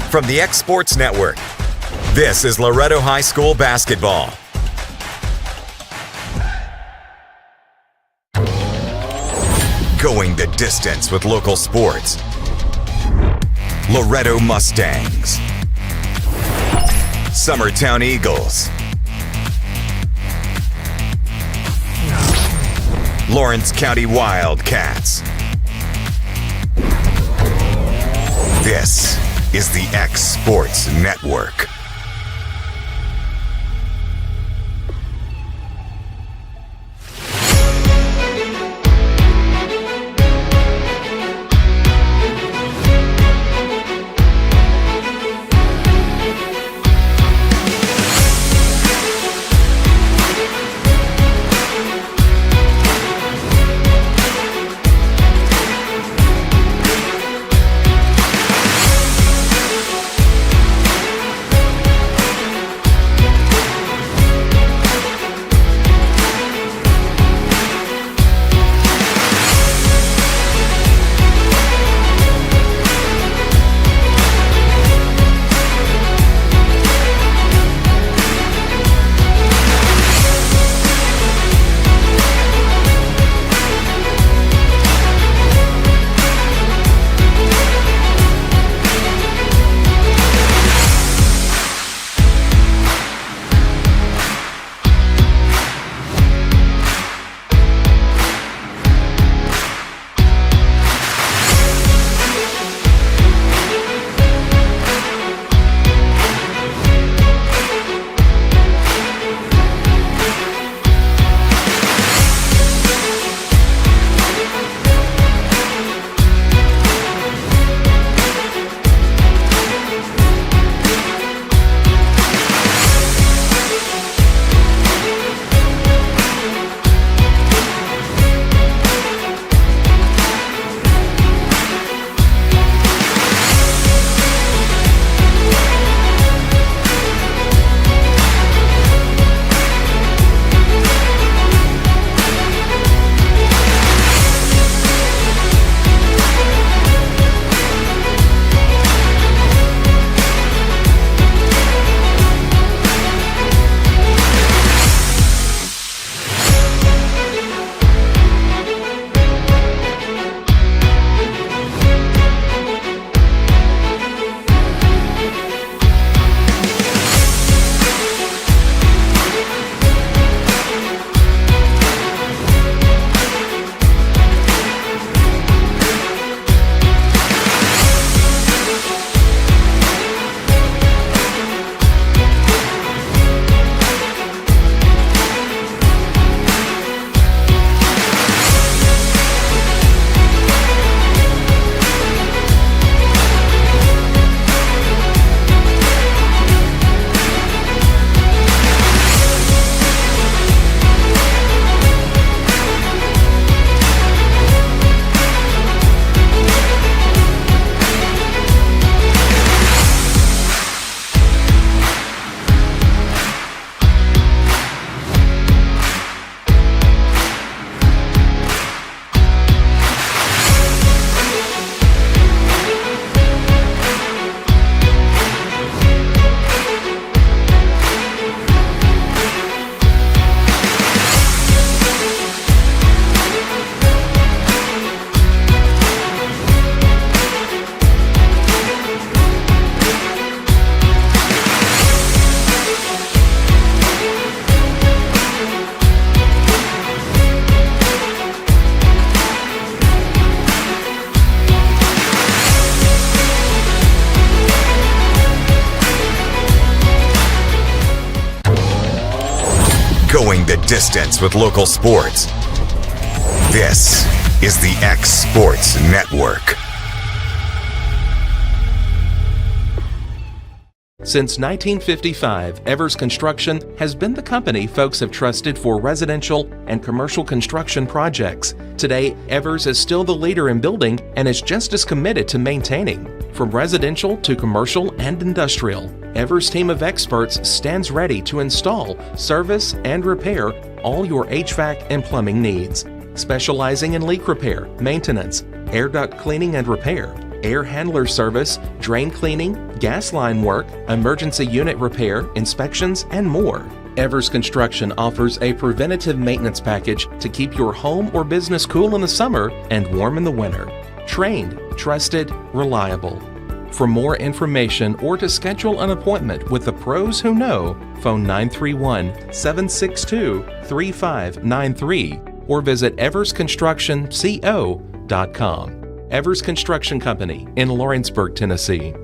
From the X Sports Network, this is Loretto High School basketball. Going the distance with local sports. Loretto Mustangs. Summertown Eagles. Lawrence County Wildcats. This is the X Sports Network. Going the distance with local sports. This is the X Sports Network. Since 1955, Evers Construction has been the company folks have trusted for residential and commercial construction projects. Today, Evers is still the leader in building and is just as committed to maintaining. From residential to commercial and industrial, Evers' team of experts stands ready to install, service, and repair all your HVAC and plumbing needs. Specializing in leak repair, maintenance, air duct cleaning and repair, air handler service, drain cleaning, gas line work, emergency unit repair, inspections, and more. Evers Construction offers a preventative maintenance package to keep your home or business cool in the summer and warm in the winter. Trained, trusted, reliable. For more information or to schedule an appointment with the pros who know, phone 931-762-3593 or visit eversconstructionco.com. Evers Construction Company in Lawrenceburg, Tennessee.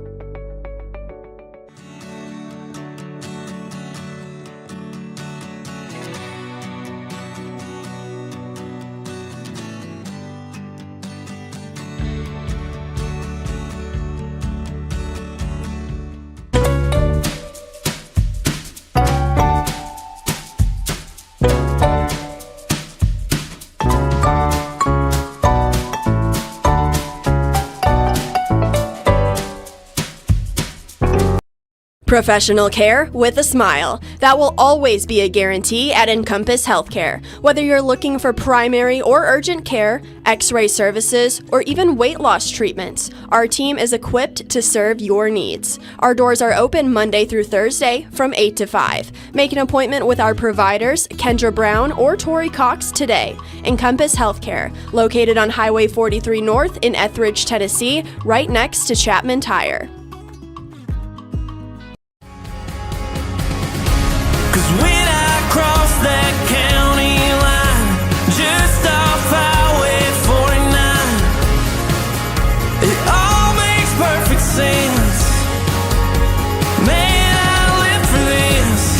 Professional care with a smile. That will always be a guarantee at Encompass Healthcare. Whether you're looking for primary or urgent care, x-ray services, or even weight loss treatments, our team is equipped to serve your needs. Our doors are open Monday through Thursday from 8 to 5. Make an appointment with our providers, Kendra Brown or Tori Cox, today. Encompass Healthcare, located on Highway 43 North in Etheridge, Tennessee, right next to Chapman Tire. When I cross that county line, just off Highway 49, it all makes perfect sense. Man, I live for this.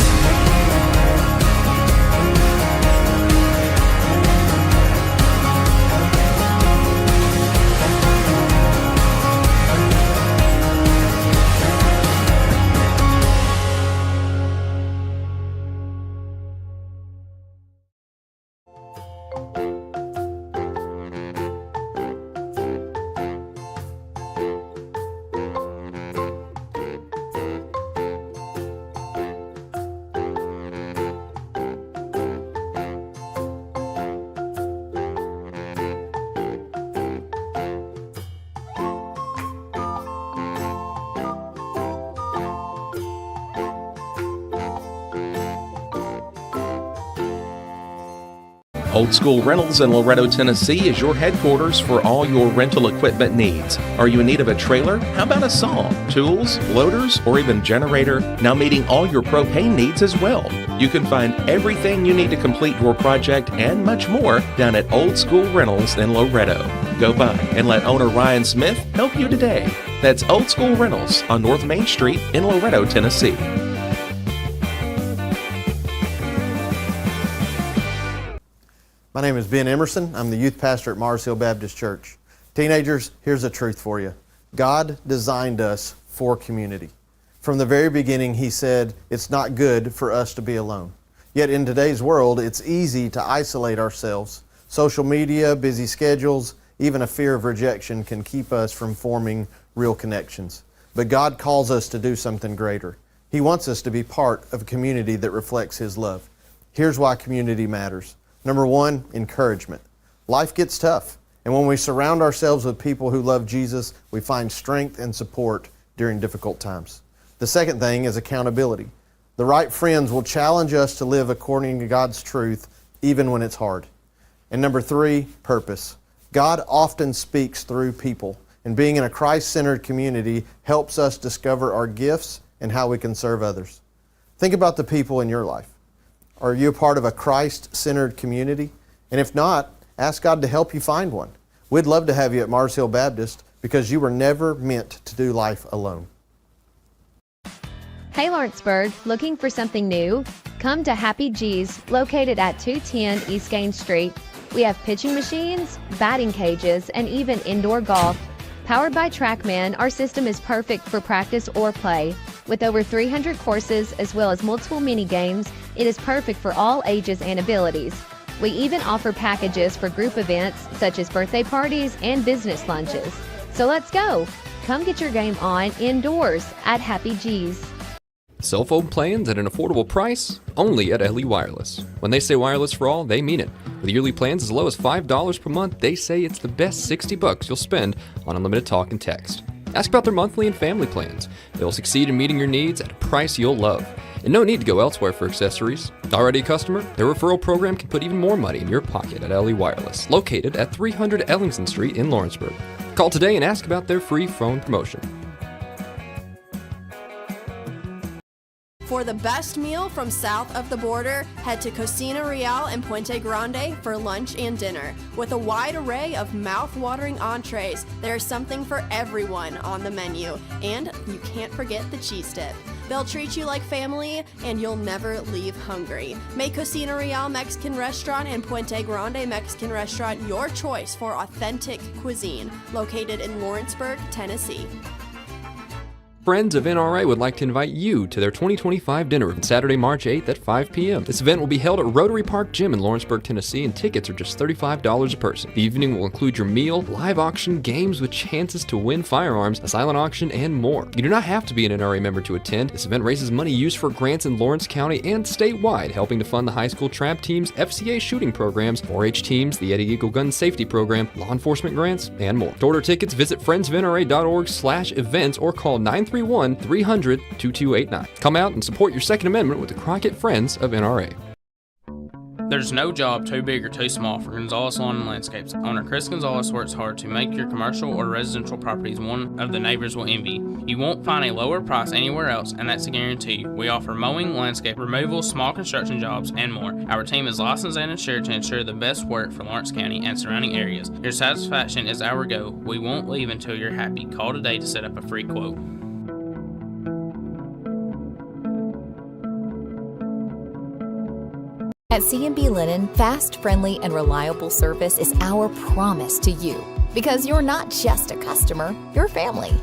Old School Rentals in Loretto, Tennessee is your headquarters for all your rental equipment needs. Are you in need of a trailer? How about a saw, tools, loaders, or even generator? Now meeting all your propane needs as well. You can find everything you need to complete your project and much more down at Old School Rentals in Loretto. Go by and let owner Ryan Smith help you today. That's Old School Rentals on North Main Street in Loretto, Tennessee. My name is Ben Emerson. I'm the youth pastor at Mars Hill Baptist Church. Teenagers, here's the truth for you. God designed us for community. From the very beginning, He said it's not good for us to be alone. Yet in today's world, it's easy to isolate ourselves. Social media, busy schedules, even a fear of rejection can keep us from forming real connections. But God calls us to do something greater. He wants us to be part of a community that reflects His love. Here's why community matters. Number one, encouragement. Life gets tough, and when we surround ourselves with people who love Jesus, we find strength and support during difficult times. The second thing is accountability. The right friends will challenge us to live according to God's truth, even when it's hard. And number three, purpose. God often speaks through people, and being in a Christ-centered community helps us discover our gifts and how we can serve others. Think about the people in your life. Are you a part of a Christ-centered community? And if not, ask God to help you find one. We'd love to have you at Mars Hill Baptist because you were never meant to do life alone. Hey Lawrenceburg, looking for something new? Come to Happy G's, located at 210 East Gaines Street. We have pitching machines, batting cages, and even indoor golf. Powered by TrackMan, our system is perfect for practice or play. With over 300 courses as well as multiple mini games, it is perfect for all ages and abilities. We even offer packages for group events such as birthday parties and business lunches. So let's go! Come get your game on indoors at Happy G's. Cell phone plans at an affordable price? Only at LE Wireless. When they say wireless for all, they mean it. With yearly plans as low as $5 per month, they say it's the best $60 you'll spend on unlimited talk and text. Ask about their monthly and family plans. They'll succeed in meeting your needs at a price you'll love. And no need to go elsewhere for accessories. Already a customer? Their referral program can put even more money in your pocket at LE Wireless, located at 300 Ellingson Street in Lawrenceburg. Call today and ask about their free phone promotion. For the best meal from south of the border, head to Cocina Real in Puente Grande for lunch and dinner. With a wide array of mouth-watering entrees, there's something for everyone on the menu. And you can't forget the cheese dip. They'll treat you like family, and you'll never leave hungry. Make Cocina Real Mexican Restaurant and Puente Grande Mexican Restaurant your choice for authentic cuisine, located in Lawrenceburg, Tennessee. Friends of NRA would like to invite you to their 2025 dinner on Saturday, March 8th at 5 p.m. This event will be held at Rotary Park Gym in Lawrenceburg, Tennessee, and tickets are just $35 a person. The evening will include your meal, live auction, games with chances to win firearms, a silent auction, and more. You do not have to be an NRA member to attend. This event raises money used for grants in Lawrence County and statewide, helping to fund the high school trap teams, FCA shooting programs, 4-H teams, the Eddie Eagle Gun Safety Program, law enforcement grants, and more. To order tickets, visit friendsofnra.org/events or call 931-300-2289. Come out and support your Second Amendment with the Crockett Friends of NRA. There's no job too big or too small for Gonzalez Lawn and Landscapes. Owner Chris Gonzalez works hard to make your commercial or residential properties one of the neighbors will envy. You won't find a lower price anywhere else, and that's a guarantee. We offer mowing, landscape removal, small construction jobs, and more. Our team is licensed and insured to ensure the best work for Lawrence County and surrounding areas. Your satisfaction is our goal. We won't leave until you're happy. Call today to set up a free quote. At C&B Linen, fast, friendly, and reliable service is our promise to you. Because you're not just a customer, you're family.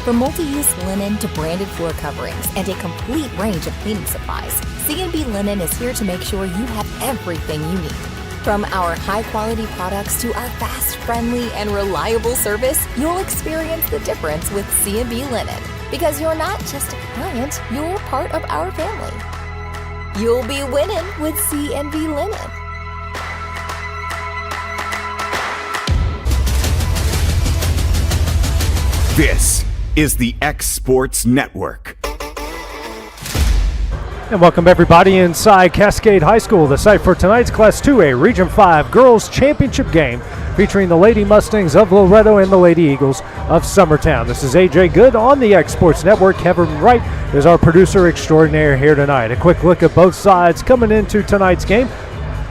From multi-use linen to branded floor coverings and a complete range of cleaning supplies, C&B Linen is here to make sure you have everything you need. From our high-quality products to our fast, friendly, and reliable service, you'll experience the difference with C&B Linen. Because you're not just a client, you're part of our family. You'll be winning with C&B Linen. This is the X Sports Network. And welcome everybody inside Cascade High School, the site for tonight's Class 2A Region 5 Girls Championship game featuring the Lady Mustangs of Loretto and the Lady Eagles of Summertown. This is AJ Good on the X Sports Network. Kevin Wright is our producer extraordinaire here tonight. A quick look at both sides coming into tonight's game.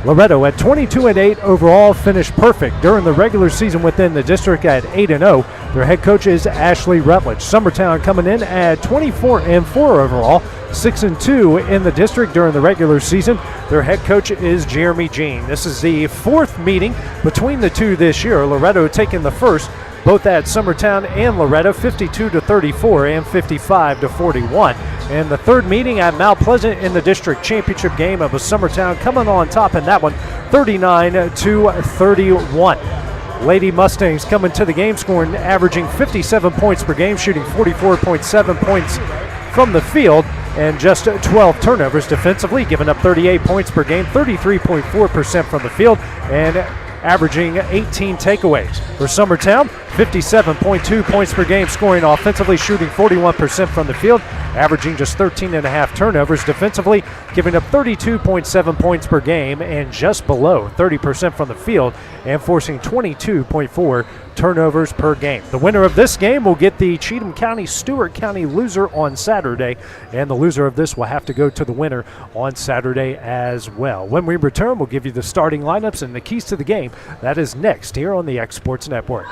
Loretto at 22-8 overall, finished perfect during the regular season within the district at 8-0. Their head coach is Ashley Rutledge. Summertown coming in at 24-4 overall, 6-2 in the district during the regular season. Their head coach is Jeremy Jean. This is the fourth meeting between the two this year. Loretto taking the first, both at Summertown and Loretto, 52-34 and 55-41. And the third meeting at Mount Pleasant in the district championship game of Summertown coming on top in that one, 39-31. Lady Mustangs coming to the game scoring, averaging 57 points per game, shooting 44.7 points from the field, and just 12 turnovers defensively, giving up 38 points per game, 33.4% from the field, and averaging 18 takeaways. For Summertown, 57.2 points per game, scoring offensively, shooting 41% from the field, averaging just 13.5 turnovers defensively, giving up 32.7 points per game and just below 30% from the field, and forcing 22.4 turnovers per game. The winner of this game will get the Cheatham County Stewart County loser on Saturday, and the loser of this will have to go to the winner on Saturday as well. When we return, we'll give you the starting lineups and the keys to the game. That is next here on the X Sports Network.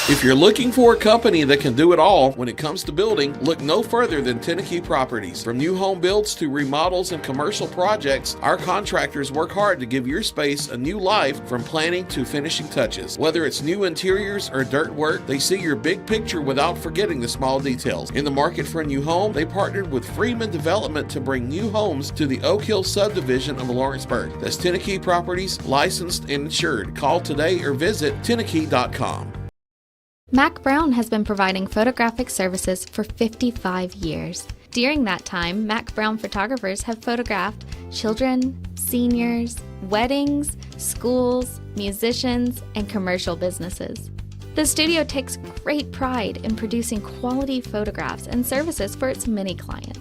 If you're looking for a company that can do it all when it comes to building, look no further than Tennessee Properties. From new home builds to remodels and commercial projects, our contractors work hard to give your space a new life from planning to finishing touches. Whether it's new interiors or dirt work, they see your big picture without forgetting the small details. In the market for a new home, they partnered with Freeman Development to bring new homes to the Oak Hill subdivision of Lawrenceburg. That's Tennessee Properties, licensed and insured. Call today or visit tennessee.com. Mac Brown has been providing photographic services for 55 years. During that time, Mac Brown photographers have photographed children, seniors, weddings, schools, musicians, and commercial businesses. The studio takes great pride in producing quality photographs and services for its many clients.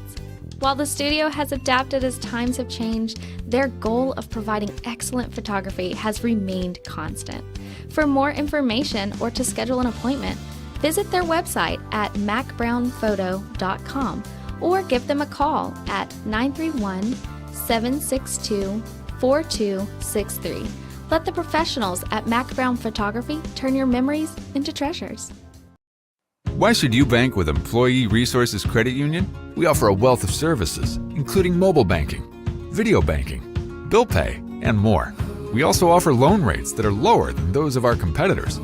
While the studio has adapted as times have changed, their goal of providing excellent photography has remained constant. For more information or to schedule an appointment, visit their website at macbrownphoto.com or give them a call at 931-762-4263. Let the professionals at Mac Brown Photography turn your memories into treasures. Why should you bank with Employee Resources Credit Union? We offer a wealth of services, including mobile banking, video banking, bill pay, and more. We also offer loan rates that are lower than those of our competitors.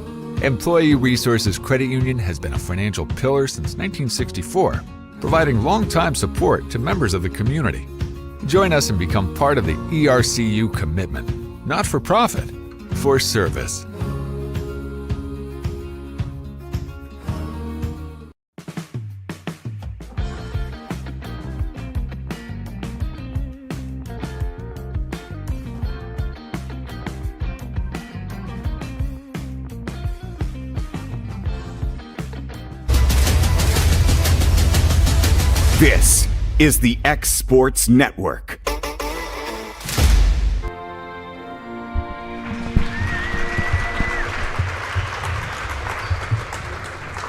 Employee Resources Credit Union has been a financial pillar since 1964, providing long-time support to members of the community. Join us and become part of the ERCU commitment. Not for profit, for service. This is the X Sports Network.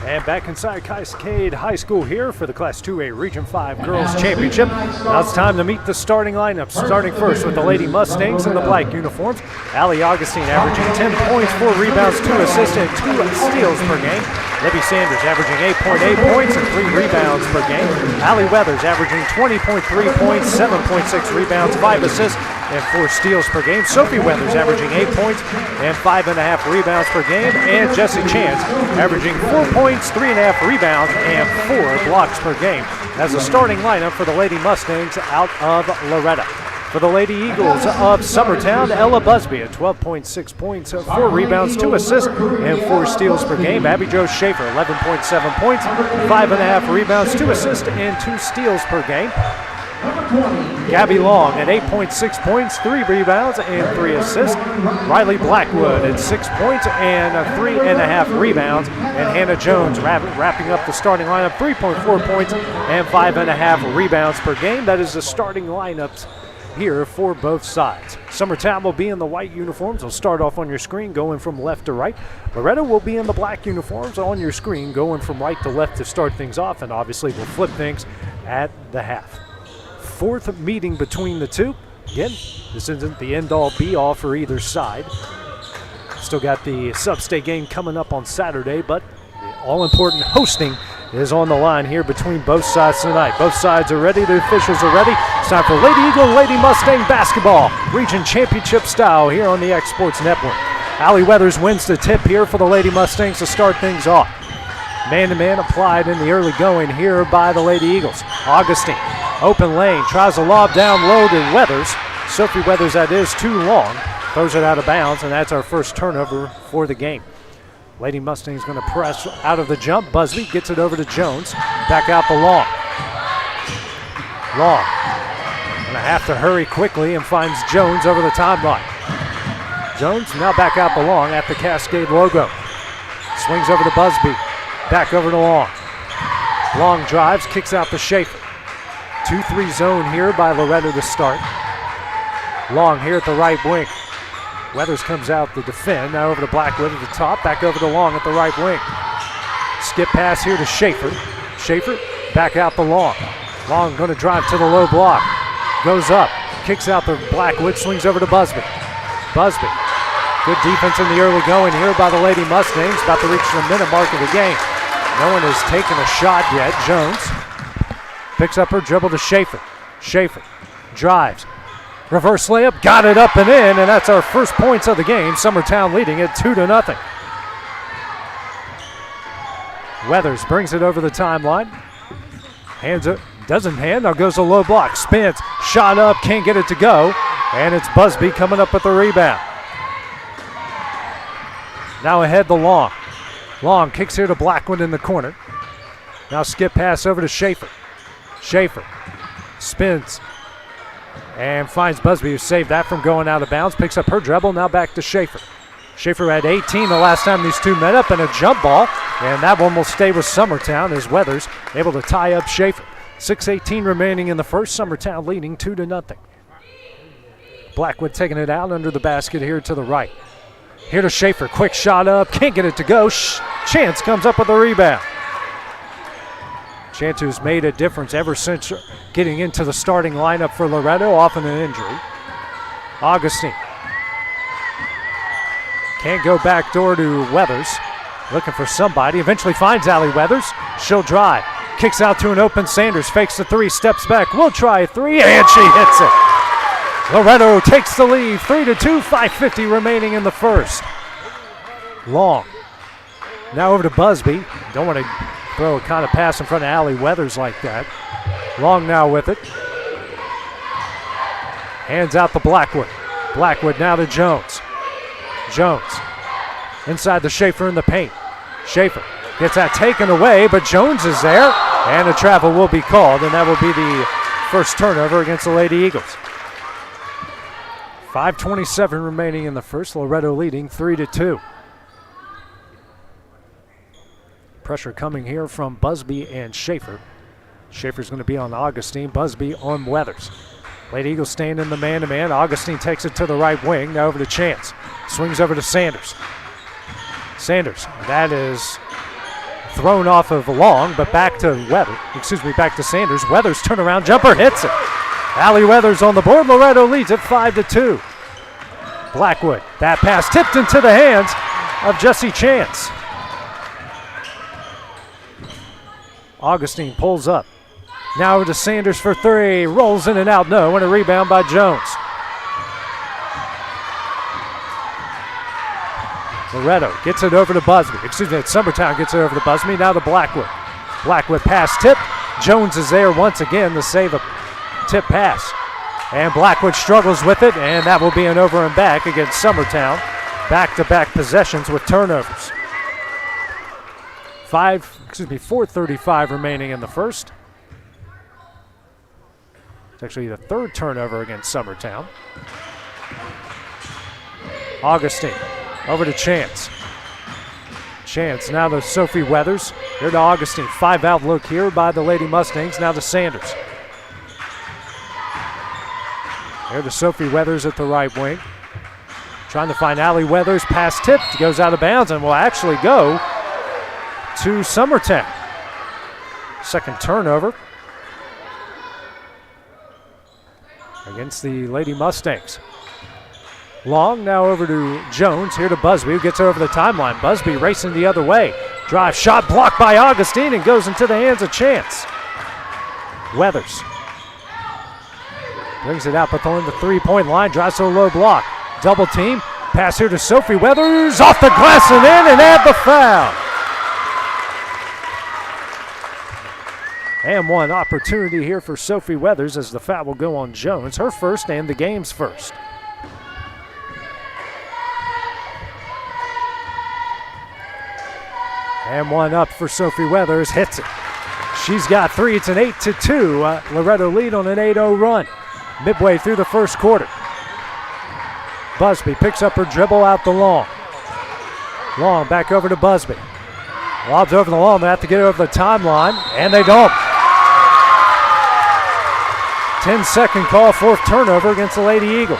And back inside Cascade High School here for the Class 2A Region 5 Girls Championship. Now it's time to meet the starting lineup. Starting first with the Lady Mustangs in the black uniforms. Allie Augustine averaging 10 points, 4 rebounds, 2 assists, and 2 steals per game. Libby Sanders averaging 8.8 points and 3 rebounds per game. Allie Weathers averaging 20.3 points, 7.6 rebounds, 5 assists, and 4 steals per game. Sophie Weathers averaging 8 points and 5.5 rebounds per game. And Jessie Chance averaging 4 points, 3.5 rebounds, and 4 blocks per game. As a starting lineup for the Lady Mustangs out of Loretto. For the Lady Eagles of Summertown, Ella Busby at 12.6 points, 4 rebounds, 2 assists, and 4 steals per game. Abby Jo Schaefer, 11.7 points, 5.5 rebounds, 2 assists, and 2 steals per game. Gabby Long at 8.6 points, 3 rebounds, and 3 assists. Riley Blackwood at 6 points and 3.5 rebounds. And Hannah Jones wrapping up the starting lineup, 3.4 points and 5.5 rebounds per game. That is the starting lineups here for both sides. Summertown will be in the white uniforms. They'll start off on your screen going from left to right. Loretto will be in the black uniforms on your screen going from right to left to start things off, and obviously we'll flip things at the half. Fourth meeting between the two. Again, this isn't the end-all be-all for either side. Still got the sub-state game coming up on Saturday, but the all-important hosting is on the line here between both sides tonight. Both sides are ready. The officials are ready. It's time for Lady Eagle and Lady Mustang basketball, region championship style here on the X Sports Network. Allie Weathers wins the tip here for the Lady Mustangs to start things off. Man-to-man applied in the early going here by the Lady Eagles. Augustine, open lane, tries to lob down low to Weathers. Sophie Weathers, that is too long, throws it out of bounds, and that's our first turnover for the game. Lady Mustang's going to press out of the jump. Busby gets it over to Jones. Back out the Long. Long going to have to hurry quickly and finds Jones over the timeline. Jones now back out the Long at the Cascade logo. Swings over to Busby. Back over to Long. Long drives, kicks out to Schaefer. 2-3 zone here by Loretto to start. Long here at the right wing. Weathers comes out to defend. Now over to Blackwood at the top. Back over to Long at the right wing. Skip pass here to Schaefer. Schaefer back out the Long. Long going to drive to the low block. Goes up. Kicks out to Blackwood. Swings over to Busby. Busby. Good defense in the early going here by the Lady Mustangs. About to reach the minute mark of the game. No one has taken a shot yet. Jones picks up her dribble to Schaefer. Schaefer drives. Reverse layup, got it up and in, and that's our first points of the game. Summertown leading it 2-0. Weathers brings it over the timeline. Hands it, doesn't hand, now goes a low block. Spins, shot up, can't get it to go. And it's Busby coming up with the rebound. Now ahead the Long. Long kicks here to Blackwood in the corner. Now skip pass over to Schaefer. Schaefer spins and finds Busby, who saved that from going out of bounds. Picks up her dribble, now back to Schaefer. Schaefer had 18 the last time these two met up, and a jump ball, and that one will stay with Summertown as Weathers able to tie up Schaefer. 6:18 remaining in the first. Summertown leading 2-0. Blackwood taking it out under the basket here to the right. Here to Schaefer, quick shot up, can't get it to go. Chance comes up with a rebound. Chance, who's made a difference ever since getting into the starting lineup for Loretto, off an injury. Augustine can't go back door to Weathers. Looking for somebody. Eventually finds Allie Weathers. She'll drive. Kicks out to an open Sanders. Fakes the three. Steps back. Will try a three. And she hits it. Loretto takes the lead. 3-2. 5:50 remaining in the first. Long. Now over to Busby. Don't want to throw a kind of pass in front of Allie Weathers like that. Long now with it. Hands out to Blackwood. Blackwood now to Jones. Jones inside the Schaefer in the paint. Schaefer gets that taken away, but Jones is there, and a travel will be called, and that will be the first turnover against the Lady Eagles. 5:27 remaining in the first. Loretto leading 3-2. Pressure coming here from Busby and Schaefer. Schaefer's going to be on Augustine, Busby on Weathers. Lady Eagles staying in the man-to-man. Augustine takes it to the right wing. Now over to Chance. Swings over to Sanders. Sanders, that is thrown off of Long, but back to back to Sanders. Weathers turnaround jumper hits it. Allie Weathers on the board. Loretto leads at 5-2. Blackwood, that pass tipped into the hands of Jesse Chance. Augustine pulls up. Now over to Sanders for three. Rolls in and out, no, and a rebound by Jones. Loretto gets it over to Busby. Summertown gets it over to Busby. Now to Blackwood. Blackwood pass tip. Jones is there once again to save a tip pass. And Blackwood struggles with it, and that will be an over and back against Summertown. Back-to-back possessions with turnovers. 4:35 remaining in the first. It's actually the third turnover against Summertown. Augustine over to Chance. Chance now to Sophie Weathers. Here to Augustine. 5-out look here by the Lady Mustangs. Now to Sanders. Here to Sophie Weathers at the right wing. Trying to find Allie Weathers. Pass tipped. Goes out of bounds and will actually go to Summertown. Second turnover against the Lady Mustangs. Long now over to Jones. Here to Busby, who gets over the timeline. Busby racing the other way. Drive shot blocked by Augustine and goes into the hands of Chance. Weathers brings it out, but on the three-point line. Drives to a low block. Double team. Pass here to Sophie Weathers. Off the glass and in, and add the foul. And one opportunity here for Sophie Weathers as the foul will go on Jones. Her first and the game's first. And one up for Sophie Weathers. Hits it. She's got three. It's an 8-2 Loretto lead on an 8-0 run. Midway through the first quarter. Busby picks up her dribble out the Long. Long back over to Busby. Lobs over the Long. They have to get it over the timeline, and they don't. 10-second call, fourth turnover against the Lady Eagles.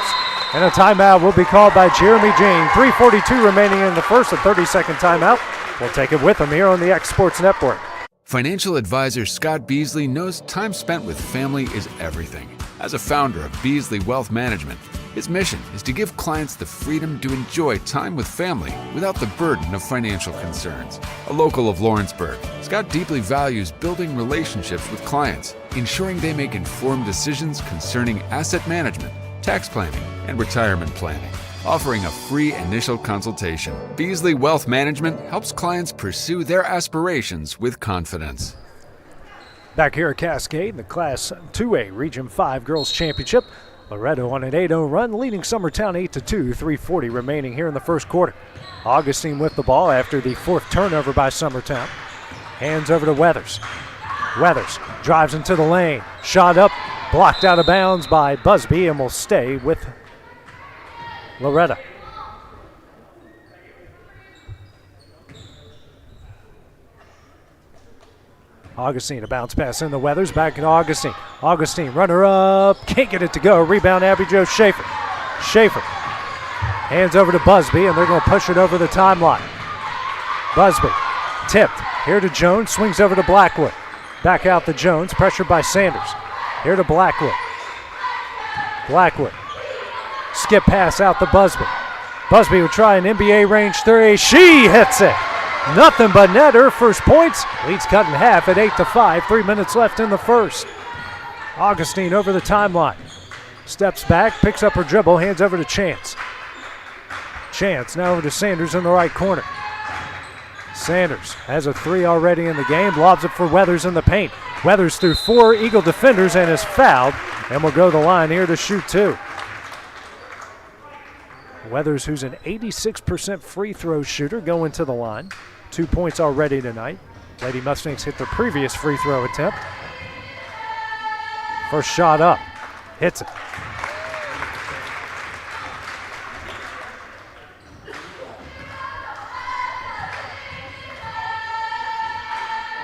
And a timeout will be called by Jeremy Jane. 3:42 remaining in the first, a 30-second timeout. We'll take it with them here on the X Sports Network. Financial advisor Scott Beasley knows time spent with family is everything. As a founder of Beasley Wealth Management, his mission is to give clients the freedom to enjoy time with family without the burden of financial concerns. A local of Lawrenceburg, Scott deeply values building relationships with clients, ensuring they make informed decisions concerning asset management, tax planning, and retirement planning. Offering a free initial consultation, Beasley Wealth Management helps clients pursue their aspirations with confidence. Back here at Cascade, the Class 2A Region 5 Girls Championship. Loretto on an 8-0 run, leading Summertown 8-2, 3:40 remaining here in the first quarter. Augustine with the ball after the fourth turnover by Summertown. Hands over to Weathers. Weathers drives into the lane. Shot up, blocked out of bounds by Busby, and will stay with Loretto. Augustine, a bounce pass in the Weathers. Back to Augustine. Augustine, runner up. Can't get it to go. Rebound, Abby Jo Schaefer. Schaefer hands over to Busby, and they're going to push it over the timeline. Busby tipped. Here to Jones. Swings over to Blackwood. Back out to Jones. Pressured by Sanders. Here to Blackwood. Blackwood. Skip pass out to Busby. Busby would try an NBA range three. She hits it. Nothing but net. Her first points. Lead's cut in half at 8-5. 3 minutes left in the first. Augustine over the timeline. Steps back, picks up her dribble, hands over to Chance. Chance now over to Sanders in the right corner. Sanders has a three already in the game. Lobs it for Weathers in the paint. Weathers through 4 Eagle defenders and is fouled. And will go the line here to shoot 2. Weathers, who's an 86% free throw shooter, going to the line. 2 points already tonight. Lady Mustangs hit their previous free throw attempt. First shot up. Hits it.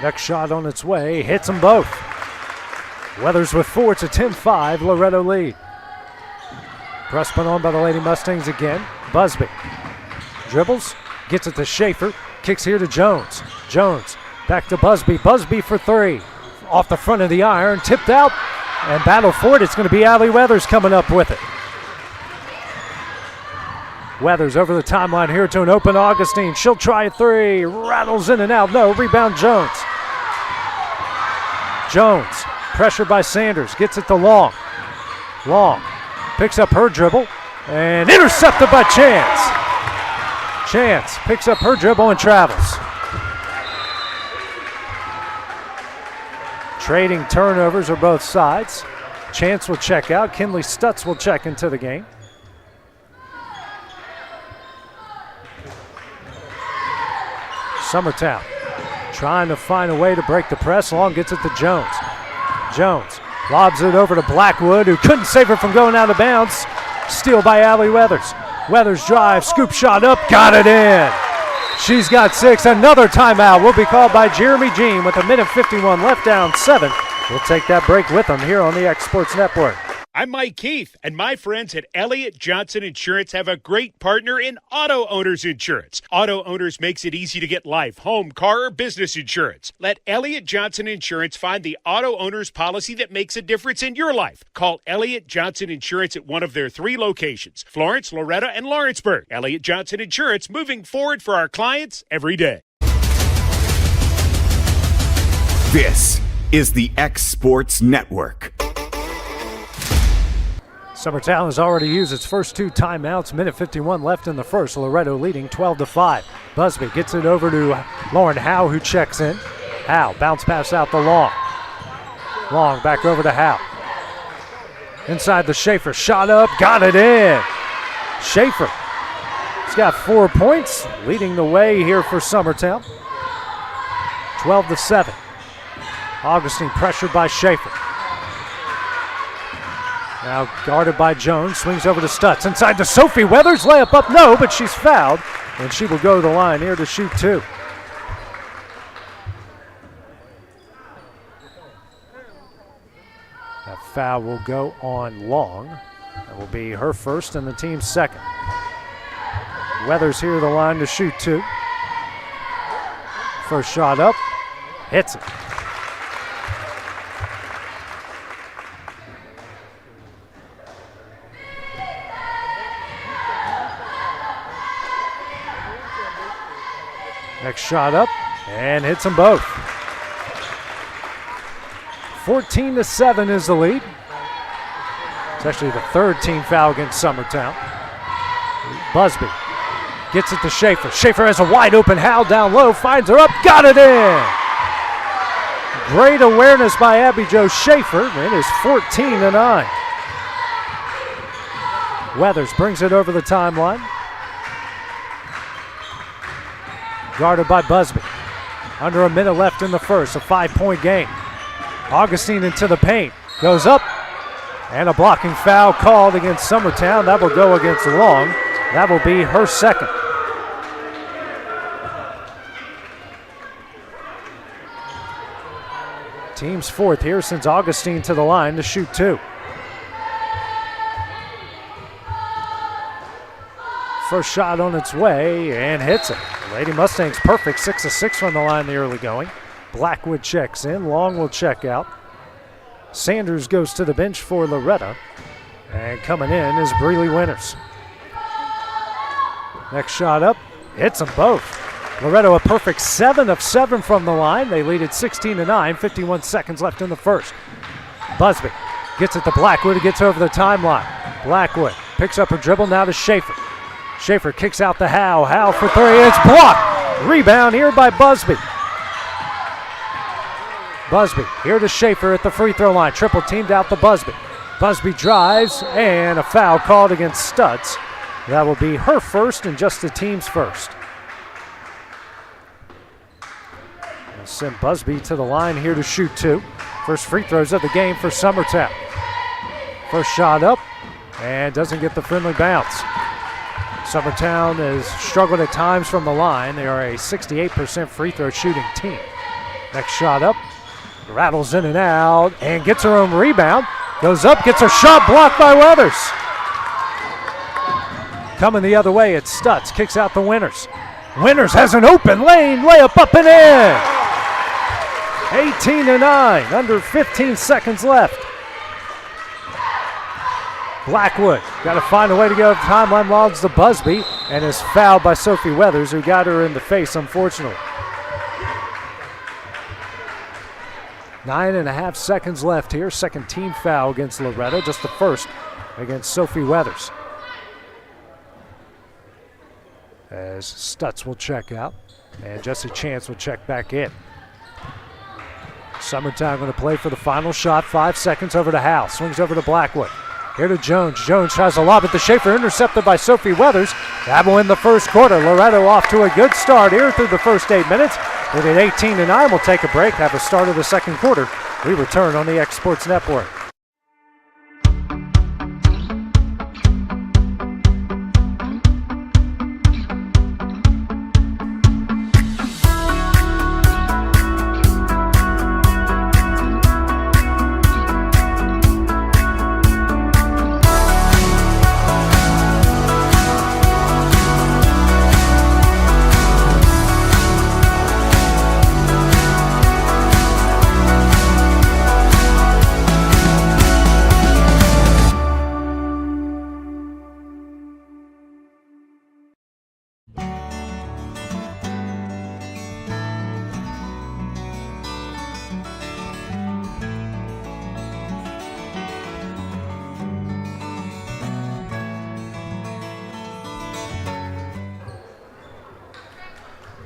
Next shot on its way. Hits them both. Weathers with 4. It's a 10-5 Loretto lead. Press put on by the Lady Mustangs again. Busby dribbles, gets it to Schaefer, kicks here to Jones. Jones back to Busby. Busby for 3. Off the front of the iron, tipped out, and battle for it. It's going to be Allie Weathers coming up with it. Weathers over the timeline here to an open Augustine. She'll try a 3, rattles in and out. No, rebound Jones. Jones, pressured by Sanders, gets it to Long. Long picks up her dribble and intercepted by Chance. Chance picks up her dribble and travels. Trading turnovers are both sides. Chance will check out. Kinley Stutz will check into the game. Summertown trying to find a way to break the press. Long gets it to Jones. Jones lobs it over to Blackwood, who couldn't save her from going out of bounds. Steal by Allie Weathers. Weathers drive, scoop shot up, got it in. She's got 6. Another timeout will be called by Jeremy Jean with 1:51 left, down 7. We'll take that break with them here on the X Sports Network. I'm Mike Keith, and my friends at Elliott Johnson Insurance have a great partner in Auto Owners Insurance. Auto Owners makes it easy to get life, home, car, or business insurance. Let Elliott Johnson Insurance find the Auto Owners policy that makes a difference in your life. Call Elliott Johnson Insurance at one of their 3 locations, Florence, Loretto, and Lawrenceburg. Elliott Johnson Insurance, moving forward for our clients every day. This is the X Sports Network. Summertown has already used its first 2 timeouts. 1:51 left in the first. Loretto leading 12-5. Busby gets it over to Lauren Howe, who checks in. Howe bounce pass out to Long. Long back over to Howe. Inside the Schaefer. Shot up. Got it in. Schaefer. He's got 4 points. Leading the way here for Summertown. 12-7. Augustine pressured by Schaefer. Now guarded by Jones, swings over to Stutz. Inside to Sophie Weathers, layup up, no, but she's fouled, and she will go to the line here to shoot 2. That foul will go on Long. That will be her first and the team's second. Weathers here to the line to shoot 2. First shot up, hits it. Next shot up and hits them both. 14-7 is the lead. It's actually the 3rd team foul against Summertown. Busby gets it to Schaefer. Schaefer has a wide open Howe down low, finds her up, got it in. Great awareness by Abby Jo Schaefer. It is 14-9. Weathers brings it over the timeline. Guarded by Busby. Under a minute left in the first, a 5-point game. Augustine into the paint, goes up, and a blocking foul called against Summertown. That will go against Long. That will be her second. Team's fourth here since Augustine to the line to shoot 2. First shot on its way and hits it. Lady Mustangs perfect, 6 of 6 from the line in the early going. Blackwood checks in, Long will check out. Sanders goes to the bench for Loretto. And coming in is Breeley Winters. Next shot up, hits them both. Loretto a perfect 7 of 7 from the line. They lead it 16-9, 51 seconds left in the first. Busby gets it to Blackwood, gets over the timeline. Blackwood picks up her dribble, now to Schaefer. Schaefer kicks out to Howe. Howe for 3, it's blocked. Rebound here by Busby. Busby here to Schaefer at the free throw line. Triple teamed out to Busby. Busby drives, and a foul called against Stutz. That will be her first and just the team's first. We'll send Busby to the line here to shoot 2. First free throws of the game for Summertown. First shot up, and doesn't get the friendly bounce. Summertown has struggled at times from the line. They are a 68% free throw shooting team. Next shot up, rattles in and out, and gets her own rebound. Goes up, gets her shot blocked by Weathers. Coming the other way, it's Stutz, kicks out the Winters. Winters has an open lane, layup up and in. 18-9, under 15 seconds left. Blackwood got to find a way to go. Timeline logs to Busby and is fouled by Sophie Weathers, who got her in the face, unfortunately. 9.5 seconds left here. Second team foul against Loretto, just the first against Sophie Weathers. As Stutz will check out and Jesse Chance will check back in. Summertown going to play for the final shot. 5 seconds over to Howe. Swings over to Blackwood. Here to Jones. Jones tries to lob it to Schaefer, intercepted by Sophie Weathers. That will win the first quarter. Loretto off to a good start here through the first 8 minutes. With it 18-9, we'll take a break, have a start of the second quarter. We return on the X Sports Network.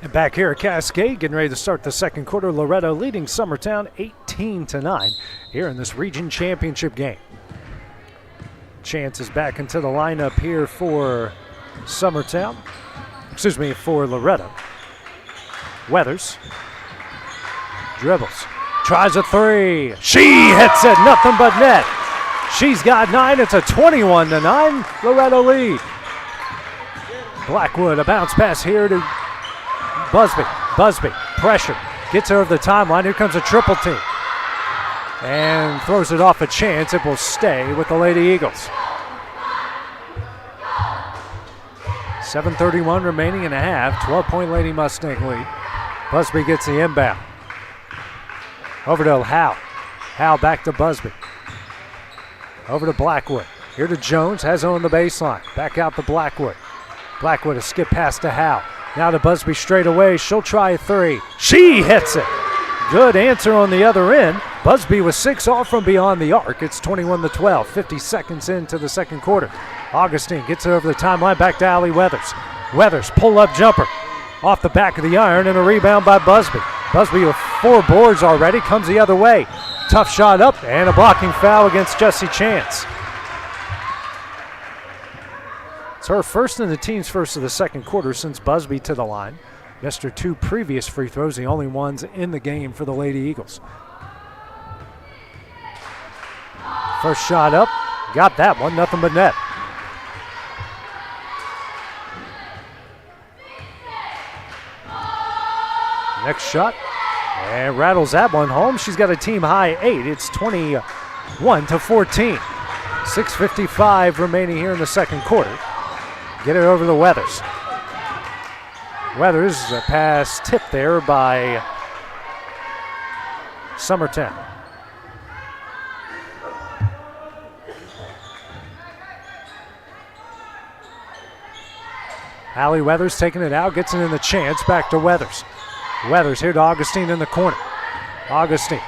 And back here at Cascade, getting ready to start the second quarter. Loretto leading Summertown 18-9 here in this region championship game. Chance is back into the lineup here for Summertown. Excuse me, for Loretto. Weathers dribbles, tries a 3. She hits it, nothing but net. She's got 9. It's a 21-9 Loretto lead. Blackwood, a bounce pass here to Busby. Busby, pressure, gets her over the timeline. Here comes a triple team. And throws it off a Chance. It will stay with the Lady Eagles. 7:31 remaining in a half. 12-point Lady Mustang lead. Busby gets the inbound. Over to Howe. Howe back to Busby. Over to Blackwood. Here to Jones. Has on the baseline. Back out to Blackwood. Blackwood a skip pass to Howe. Now to Busby straight away. She'll try a 3. She hits it. Good answer on the other end. Busby was 6 off from beyond the arc. It's 21-12. 50 seconds into the second quarter. Augustine gets it over the timeline. Back to Allie Weathers. Weathers pull-up jumper. Off the back of the iron and a rebound by Busby. Busby with 4 boards already. Comes the other way. Tough shot up and a blocking foul against Jessie Chance. It's her first and the team's first of the second quarter since Busby to the line. Missed her 2 previous free throws, the only ones in the game for the Lady Eagles. First shot up, got that one, nothing but net. Next shot, And rattles that one home. She's got a team high 8. It's 21-14. 6:55 remaining here in the second quarter. Get it over to Weathers. Weathers, a pass tipped there by Summertown. Allie Weathers taking it out, gets it in the chance, back to Weathers. Weathers here to Augustine in the corner. Augustine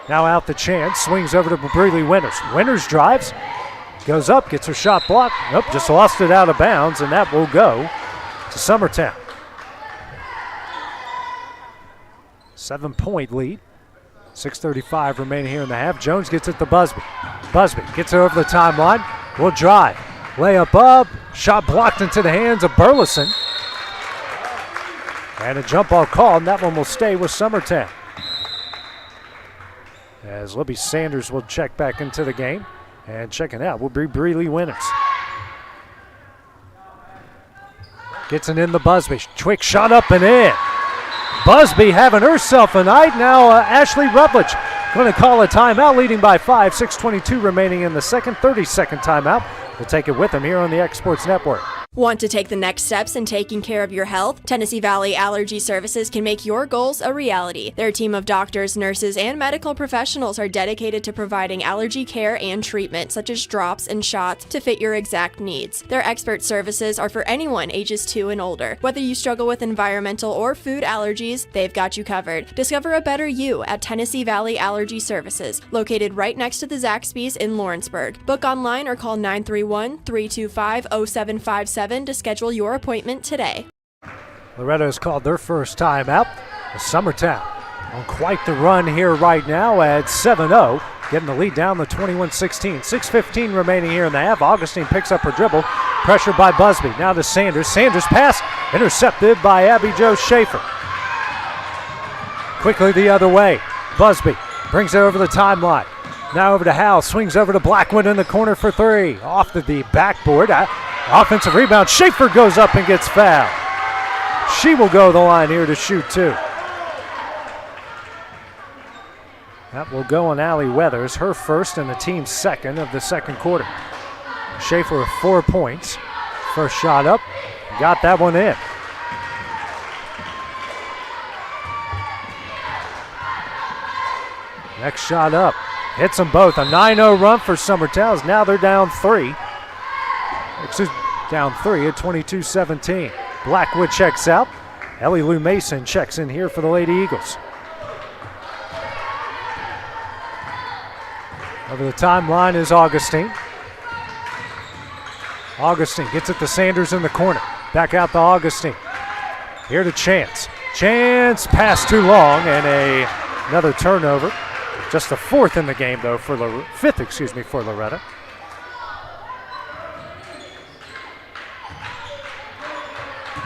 now out the chance, swings over to Breeley Winters. Winters drives, goes up, gets her shot blocked. Nope, just lost it out of bounds, and that will go to Summertown. 7-point lead. 6:35 remaining here in the half. Jones gets it to Busby. Busby gets it over the timeline. Will drive. Layup up. Shot blocked into the hands of Burleson. And a jump ball called, and that one will stay with Summertown. As Libby Sanders will check back into the game. And checking out will be Breeley Winters. Gets it in the Busby. Quick shot up and in. Busby having herself a night. Now Ashley Rutledge going to call a timeout, leading by 5. 6:22 remaining in the second. 30-second timeout. We'll take it with them here on the X Sports Network. Want to take the next steps in taking care of your health? Tennessee Valley Allergy Services can make your goals a reality. Their team of doctors, nurses, and medical professionals are dedicated to providing allergy care and treatment, such as drops and shots, to fit your exact needs. Their expert services are for anyone ages 2 and older. Whether you struggle with environmental or food allergies, they've got you covered. Discover a better you at Tennessee Valley Allergy Services, located right next to the Zaxby's in Lawrenceburg. Book online or call 931-325-0757 to schedule your appointment today. Loretto has called their first timeout. Summertown on quite the run here right now at 7-0, getting the lead down to 21-16. 6:15 remaining here in the half. Augustine picks up her dribble, pressured by Busby. Now to Sanders. Sanders pass intercepted by Abby Jo Schaefer. Quickly the other way. Busby brings it over the timeline. Now over to Howell, swings over to Blackwood in the corner for 3. Off to the backboard. Offensive rebound. Schaefer goes up and gets fouled. She will go to the line here to shoot 2. That will go on Allie Weathers, her first and the team's second of the second quarter. Schaefer with 4 points. First shot up. Got that one in. Next shot up. Hits them both. A 9-0 run for Summertown. Now they're down 3. Down 3 at 22-17. Blackwood checks out. Ellie Lou Mason checks in here for the Lady Eagles. Over the timeline is Augustine. Augustine gets it to Sanders in the corner. Back out to Augustine. Here to Chance. Chance, pass too long, and another turnover. Just the 4th in the game, though, for 5th, for Loretto.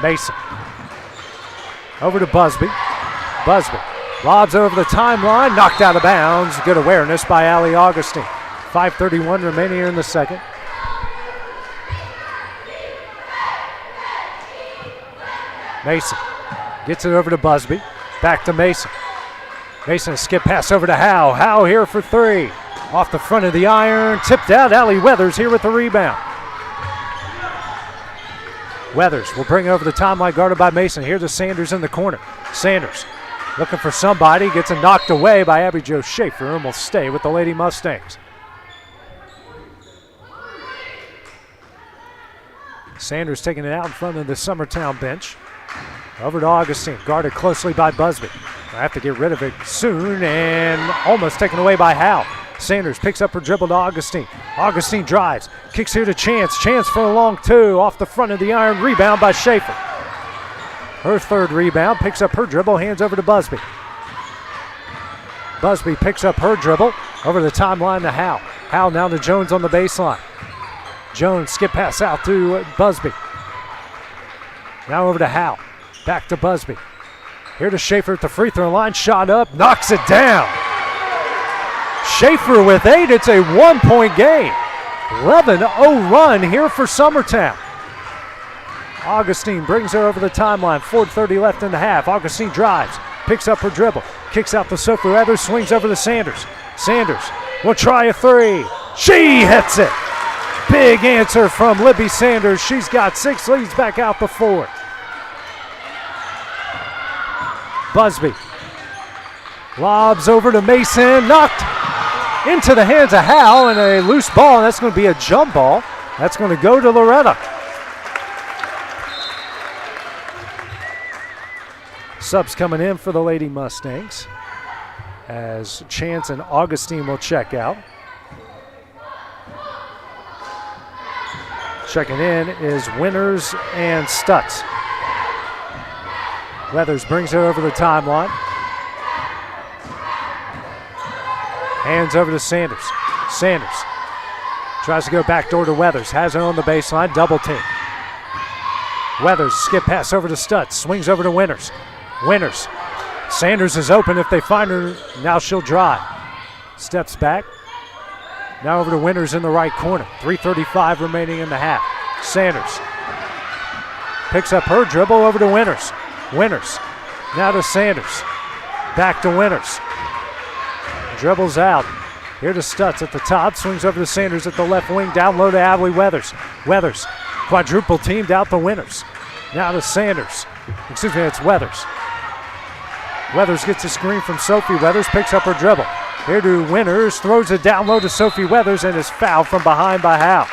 Mason. Over to Busby. Busby lobs over the timeline, knocked out of bounds. Good awareness by Allie Augustine. 5:31 remaining here in the second. Mason gets it over to Busby. Back to Mason. Mason, a skip pass over to Howe. Howe here for 3. Off the front of the iron, tipped out. Allie Weathers here with the rebound. Weathers will bring it over the timeline, guarded by Mason. Here to Sanders in the corner. Sanders looking for somebody, gets it knocked away by Abby Jo Schaefer, and will stay with the Lady Mustangs. Sanders taking it out in front of the Summertown bench. Over to Augustine, guarded closely by Busby. I have to get rid of it soon, and almost taken away by Howe. Sanders picks up her dribble to Augustine. Augustine drives, kicks here to Chance. Chance for a long 2, off the front of the iron, rebound by Schaefer. Her 3rd rebound, picks up her dribble, hands over to Busby. Busby picks up her dribble, over the timeline to Howe. Howe now to Jones on the baseline. Jones skip pass out to Busby. Now over to Howe, back to Busby. Here to Schaefer at the free throw line, shot up, knocks it down. Schaefer with 8, it's a 1-point game. 11-0 run here for Summertown. Augustine brings her over the timeline, 4:30 left in the half. Augustine drives, picks up her dribble, Kicks out to Sophie Weathers, swings over to Sanders. Sanders will try a three. She hits it. Big answer from Libby Sanders. She's got 6, leads back out to 4. Busby lobs over to Mason, knocked into the hands of Hal, and a loose ball, and that's going to be a jump ball. That's going to go to Loretto. Subs coming in for the Lady Mustangs as Chance and Augustine will check out. Checking in is Winters and Stutz. Weathers brings it over the timeline. Hands over to Sanders. Sanders tries to go backdoor to Weathers. Has it on the baseline. Double team. Weathers skip pass over to Stutz. Swings over to Winters. Winters. Sanders is open if they find her. Now she'll drive. Steps back. Now over to Winters in the right corner. 3:35 remaining in the half. Sanders picks up her dribble over to Winters. Winters now to Sanders. Back to Winters. Dribbles out. Here to Stutz at the top. Swings over to Sanders at the left wing. Down low to Adley Weathers. Weathers quadruple teamed out the Winters. Now to Sanders. Excuse me, it's Weathers. Weathers gets a screen from Sophie Weathers. Picks up her dribble. Here to Winters. Throws it down low to Sophie Weathers and is fouled from behind by Hal.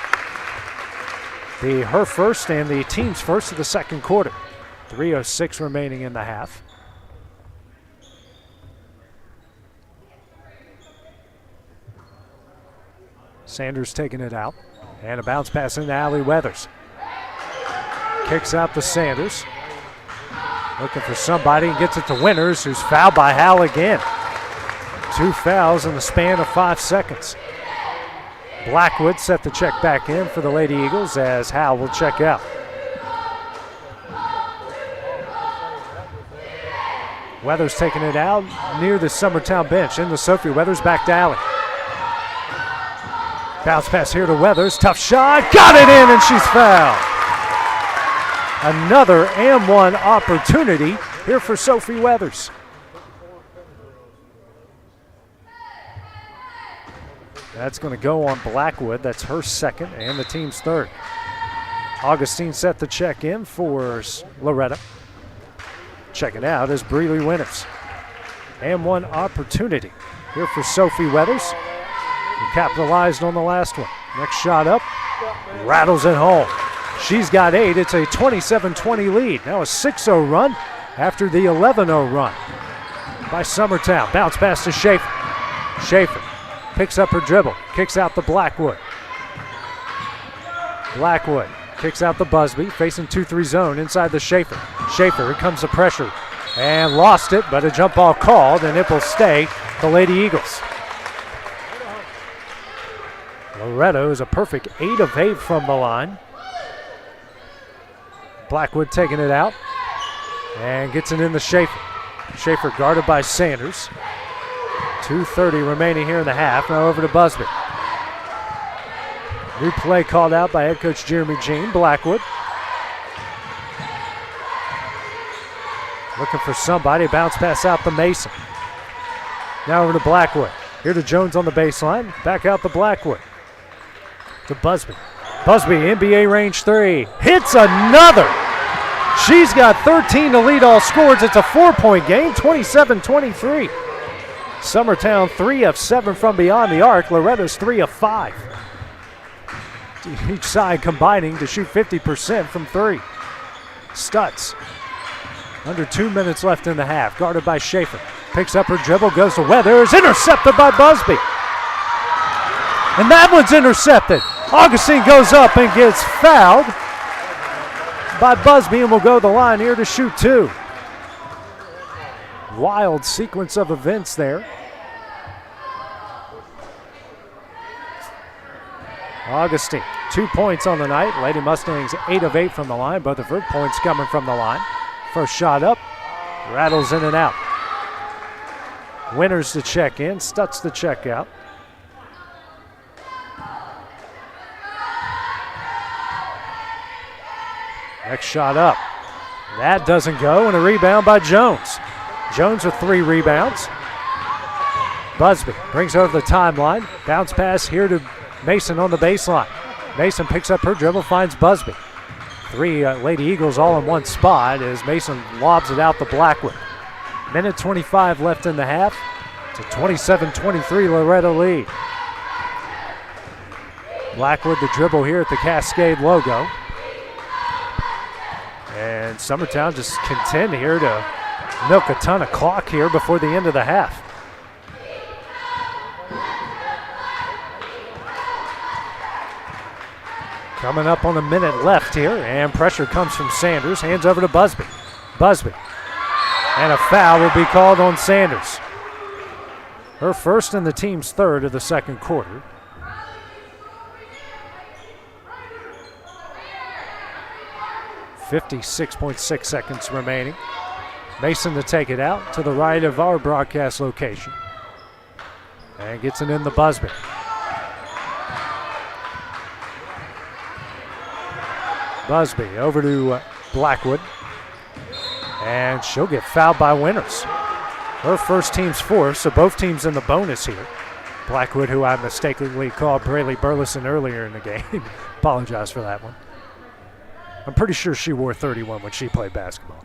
Be her first and the team's first of the second quarter. 3:06 remaining in the half. Sanders taking it out. And a bounce pass into Allie Weathers. Kicks out to Sanders. Looking for somebody and gets it to Winters, who's fouled by Hal again. 2 fouls in the span of 5 seconds. Blackwood set the check back in for the Lady Eagles as Hal will check out. Weathers taking it out near the Summertown bench. Into Sophie Weathers, back to Allie. Bounce pass here to Weathers. Tough shot. Got it in, and she's fouled. Another and one opportunity here for Sophie Weathers. That's going to go on Blackwood. That's her second and the team's third. Augustine set the check in for Loretto. Checking out is Breeley Winters. And one opportunity here for Sophie Weathers. He capitalized on the last one. Next shot up, rattles it home. She's got 8. It's a 27-20 lead. Now a 6-0 run after the 11-0 run by Summertown. Bounce pass to Schaefer. Schaefer picks up her dribble, kicks out the Blackwood. Blackwood kicks out the Busby, facing 2-3 zone inside the Schaefer. Schaefer, here comes the pressure, and lost it, but a jump ball called, and it will stay the Lady Eagles. Loretto is a perfect 8 of 8 from the line. Blackwood taking it out and gets it in the Schaefer. Schaefer guarded by Sanders. 2:30 remaining here in the half. Now over to Busby. New play called out by head coach Jeremy Jean. Blackwood looking for somebody. Bounce pass out to Mason. Now over to Blackwood. Here to Jones on the baseline. Back out to Blackwood. To Busby. Busby, NBA range 3. Hits another. She's got 13 to lead all scores. It's a 4-point game, 27-23. Summertown 3 of 7 from beyond the arc. Loretto's 3 of 5. Each side combining to shoot 50% from 3. Stutz. Under 2 minutes left in the half. Guarded by Schaefer. Picks up her dribble, goes to Weathers. Intercepted by Busby. And that one's intercepted. Augustine goes up and gets fouled by Busby and will go to the line here to shoot 2. Wild sequence of events there. Augustine, 2 points on the night. Lady Mustangs 8 of 8 from the line. Both of her points coming from the line. First shot up, rattles in and out. Winters to check in, Stutz to check out. Next shot up. That doesn't go, and a rebound by Jones. Jones with 3 rebounds. Busby brings over the timeline. Bounce pass here to Mason on the baseline. Mason picks up her dribble, finds Busby. 3 Lady Eagles all in one spot as Mason lobs it out to Blackwood. Minute 25 left in the half. It's a 27-23 Loretto lead. Blackwood the dribble here at the Cascade logo. And Summertown just content here to milk a ton of clock here before the end of the half. Coming up on a minute left here, and pressure comes from Sanders. Hands over to Busby. Busby. And a foul will be called on Sanders. Her first and the team's third of the second quarter. .6 seconds remaining. Mason to take it out to the right of our broadcast location. And gets it in the Busby. Busby over to Blackwood. And she'll get fouled by Winters. Her first team's fourth, so both teams in the bonus here. Blackwood, who I mistakenly called Braley Burleson earlier in the game. Apologize for that one. I'm pretty sure she wore 31 when she played basketball.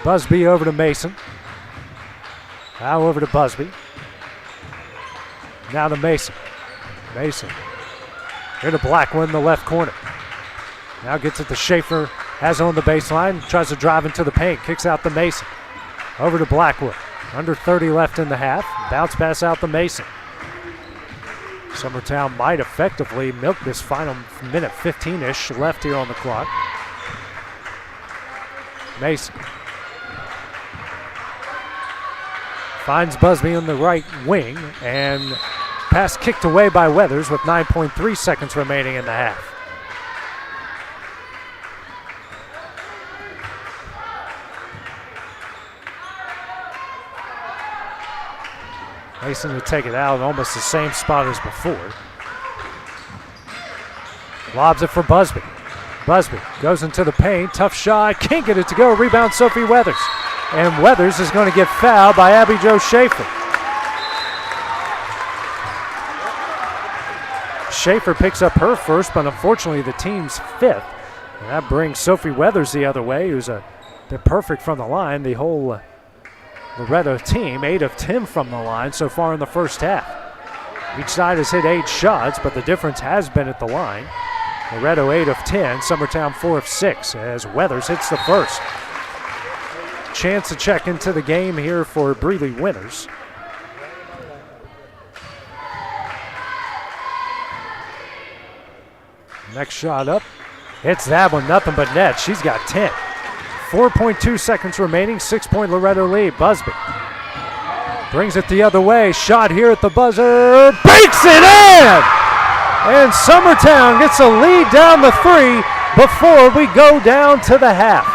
Busby over to Mason. Now over to Busby. Now to Mason. Mason. Here to Blackwood in the left corner. Now gets it to Schaefer. Has on the baseline. Tries to drive into the paint. Kicks out to Mason. Over to Blackwood. Under 30 left in the half. Bounce pass out to Mason. Summertown might effectively milk this final minute 15-ish left here on the clock. Mason finds Busby on the right wing, and pass kicked away by Weathers with 9.3 seconds remaining in the half. Mason to take it out, almost the same spot as before. Lobs it for Busby. Busby goes into the paint, tough shot, can't get it to go. Rebound Sophie Weathers. And Weathers is going to get fouled by Abby Jo Schaefer. Schaefer picks up her first, but unfortunately the team's fifth. And that brings Sophie Weathers the other way, who's been perfect from the line. The whole Loretto team, 8 of 10 from the line so far in the first half. Each side has hit 8 shots, but the difference has been at the line. Loretto 8 of 10, Summertown 4 of 6 as Weathers hits the first. Chance to check into the game here for Breeley Winters. Next shot up, hits that one, nothing but net. She's got 10. 4.2 seconds remaining, 6-point Loretto lead. Busby brings it the other way. Shot here at the buzzer, bakes it in! And Summertown gets a lead down the 3 before we go down to the half.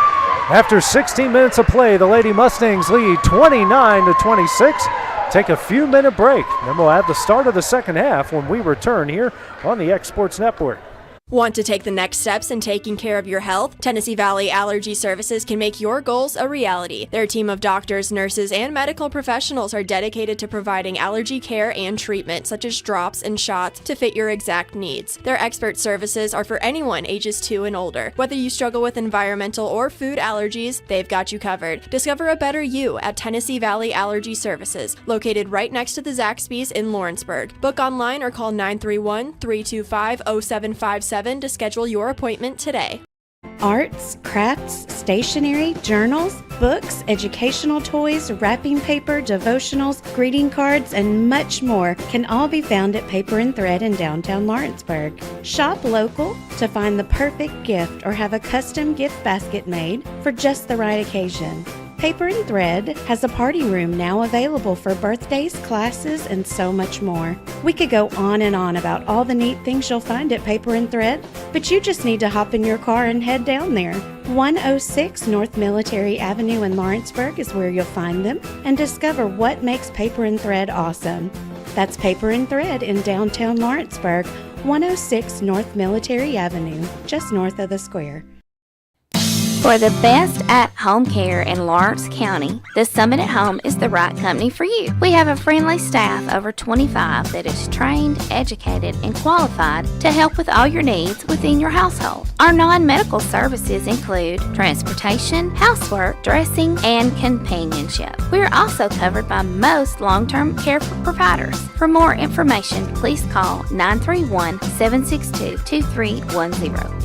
After 16 minutes of play, the Lady Mustangs lead 29-26. Take a few minute break, then we'll have the start of the second half when we return here on the X Sports Network. Want to take the next steps in taking care of your health? Tennessee Valley Allergy Services can make your goals a reality. Their team of doctors, nurses, and medical professionals are dedicated to providing allergy care and treatment, such as drops and shots, to fit your exact needs. Their expert services are for anyone ages 2 and older. Whether you struggle with environmental or food allergies, they've got you covered. Discover a better you at Tennessee Valley Allergy Services, located right next to the Zaxby's in Lawrenceburg. Book online or call 931-325-0757 to schedule your appointment today. Arts, crafts, stationery, journals, books, educational toys, wrapping paper, devotionals, greeting cards, and much more can all be found at Paper and Thread in downtown Lawrenceburg. Shop local to find the perfect gift or have a custom gift basket made for just the right occasion. Paper and Thread has a party room now available for birthdays, classes, and so much more. We could go on and on about all the neat things you'll find at Paper and Thread, but you just need to hop in your car and head down there. 106 North Military Avenue in Lawrenceburg is where you'll find them and discover what makes Paper and Thread awesome. That's Paper and Thread in downtown Lawrenceburg, 106 North Military Avenue, just north of the square. For the best at-home care in Lawrence County, the Summit at Home is the right company for you. We have a friendly staff over 25 that is trained, educated, and qualified to help with all your needs within your household. Our non-medical services include transportation, housework, dressing, and companionship. We are also covered by most long-term care providers. For more information, please call 931-762-2310.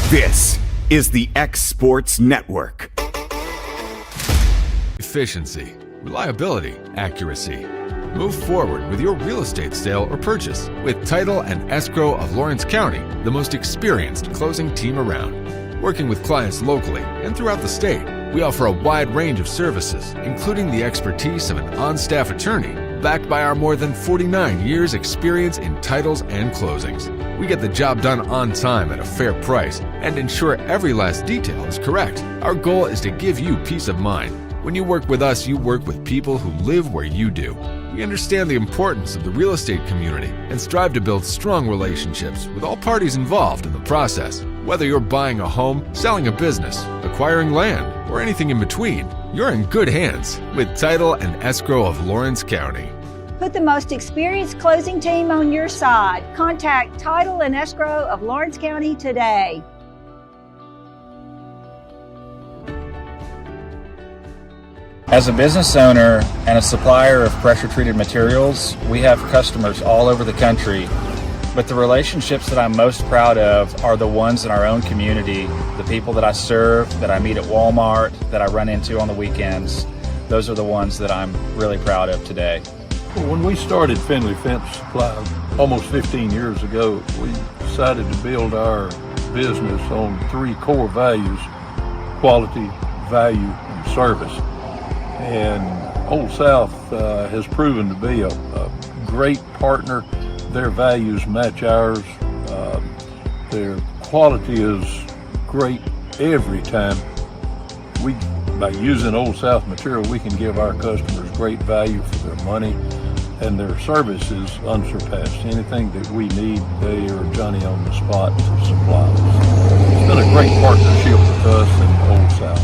This is the X Sports Network. Efficiency, reliability, accuracy. Move forward with your real estate sale or purchase with Title and Escrow of Lawrence County, the most experienced closing team around. Working with clients locally and throughout the state, we offer a wide range of services, including the expertise of an on-staff attorney, backed by our more than 49 years experience in titles and closings. We get the job done on time at a fair price and ensure every last detail is correct. Our goal is to give you peace of mind. When you work with us, you work with people who live where you do. We understand the importance of the real estate community and strive to build strong relationships with all parties involved in the process. Whether you're buying a home, selling a business, acquiring land, or anything in between, you're in good hands with Title and Escrow of Lawrence County. Put the most experienced closing team on your side. Contact Title and Escrow of Lawrence County today. As a business owner and a supplier of pressure-treated materials, we have customers all over the country. But the relationships that I'm most proud of are the ones in our own community, the people that I serve, that I meet at Walmart, that I run into on the weekends. Those are the ones that I'm really proud of today. When we started Finley Fence Supply almost 15 years ago, we decided to build our business on three core values: quality, value, and service. And Old South has proven to be a great partner. Their values match ours. Their quality is great every time. By using Old South material, we can give our customers great value for their money, and their service is unsurpassed. Anything that we need, they are Johnny on the spot to supply us. It's been a great partnership with us and Old South.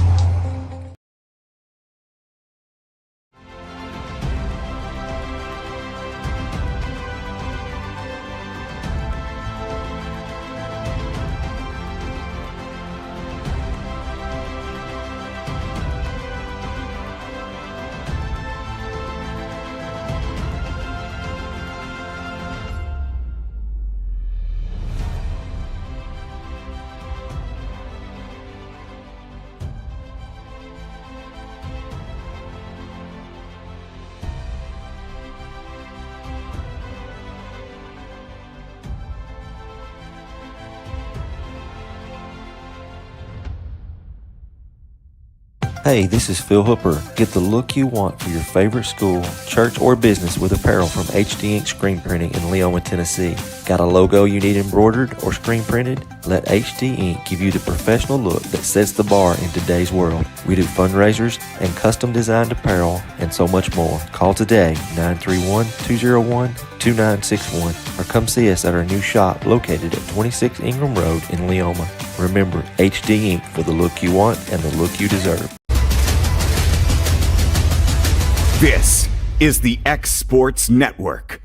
Hey, this is Phil Hooper. Get the look you want for your favorite school, church, or business with apparel from HD Ink Screen Printing in Leoma, Tennessee. Got a logo you need embroidered or screen printed? Let HD Ink give you the professional look that sets the bar in today's world. We do fundraisers and custom designed apparel and so much more. Call today, 931-201-2961, or come see us at our new shop located at 26 Ingram Road in Leoma. Remember, HD Ink for the look you want and the look you deserve. This is the X Sports Network.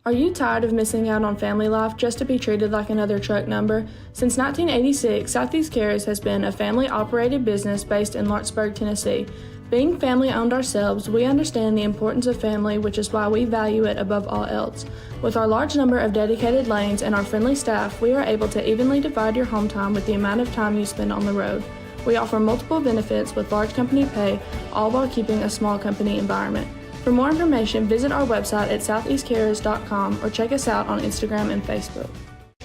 Are you tired of missing out on family life just to be treated like another truck number? Since 1986, Southeast Cares has been a family-operated business based in Lawrenceburg, Tennessee. Being family-owned ourselves, we understand the importance of family, which is why we value it above all else. With our large number of dedicated lanes and our friendly staff, we are able to evenly divide your home time with the amount of time you spend on the road. We offer multiple benefits with large company pay, all while keeping a small company environment. For more information, visit our website at southeastcares.com or check us out on Instagram and Facebook.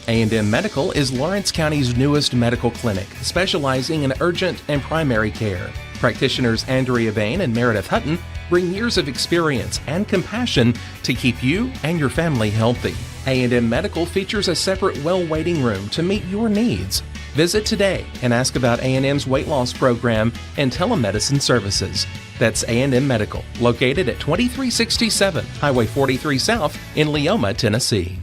A&M Medical is Lawrence County's newest medical clinic, specializing in urgent and primary care. Practitioners Andrea Bain and Meredith Hutton bring years of experience and compassion to keep you and your family healthy. A&M Medical features a separate well waiting room to meet your needs. Visit today and ask about A&M's weight loss program and telemedicine services. That's A&M Medical, located at 2367 Highway 43 South in Leoma, Tennessee.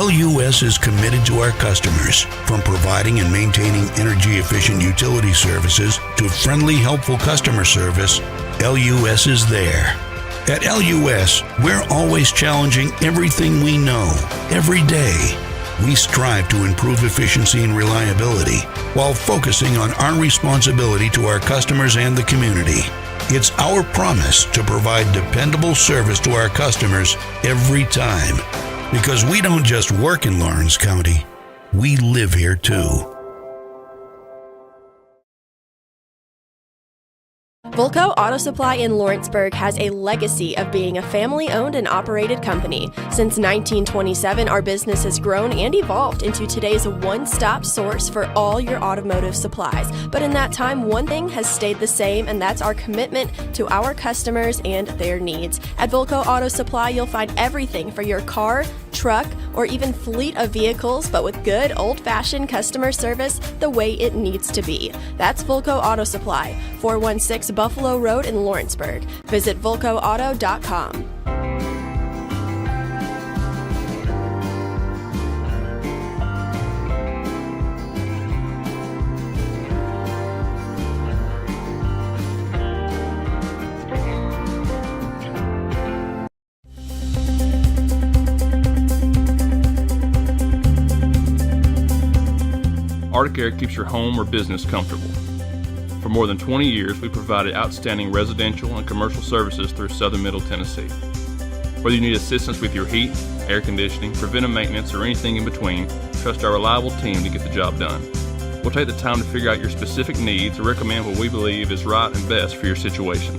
LUS is committed to our customers, from providing and maintaining energy-efficient utility services to friendly, helpful customer service. LUS is there. At LUS, we're always challenging everything we know, every day. We strive to improve efficiency and reliability while focusing on our responsibility to our customers and the community. It's our promise to provide dependable service to our customers every time. Because we don't just work in Lawrence County, we live here too. Volco Auto Supply in Lawrenceburg has a legacy of being a family-owned and operated company. Since 1927, our business has grown and evolved into today's one-stop source for all your automotive supplies. But in that time, one thing has stayed the same, and that's our commitment to our customers and their needs. At Volco Auto Supply, you'll find everything for your car, truck, or even fleet of vehicles, but with good old-fashioned customer service the way it needs to be. That's Volco Auto Supply, 416 Buffalo Road in Lawrenceburg. Visit VolcoAuto.com. Arctic Air keeps your home or business comfortable. For more than 20 years, we provided outstanding residential and commercial services through southern Middle Tennessee. Whether you need assistance with your heat, air conditioning, preventive maintenance, or anything in between, trust our reliable team to get the job done. We'll take the time to figure out your specific needs and recommend what we believe is right and best for your situation.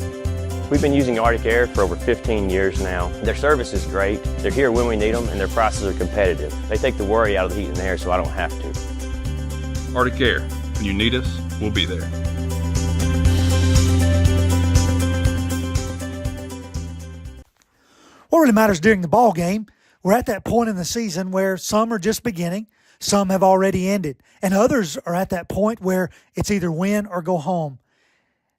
We've been using Arctic Air for over 15 years now. Their service is great, they're here when we need them, and their prices are competitive. They take the worry out of the heat and air so I don't have to. Arctic Air. When you need us, we'll be there. What really matters during the ball game, we're at that point in the season where some are just beginning, some have already ended, and others are at that point where it's either win or go home.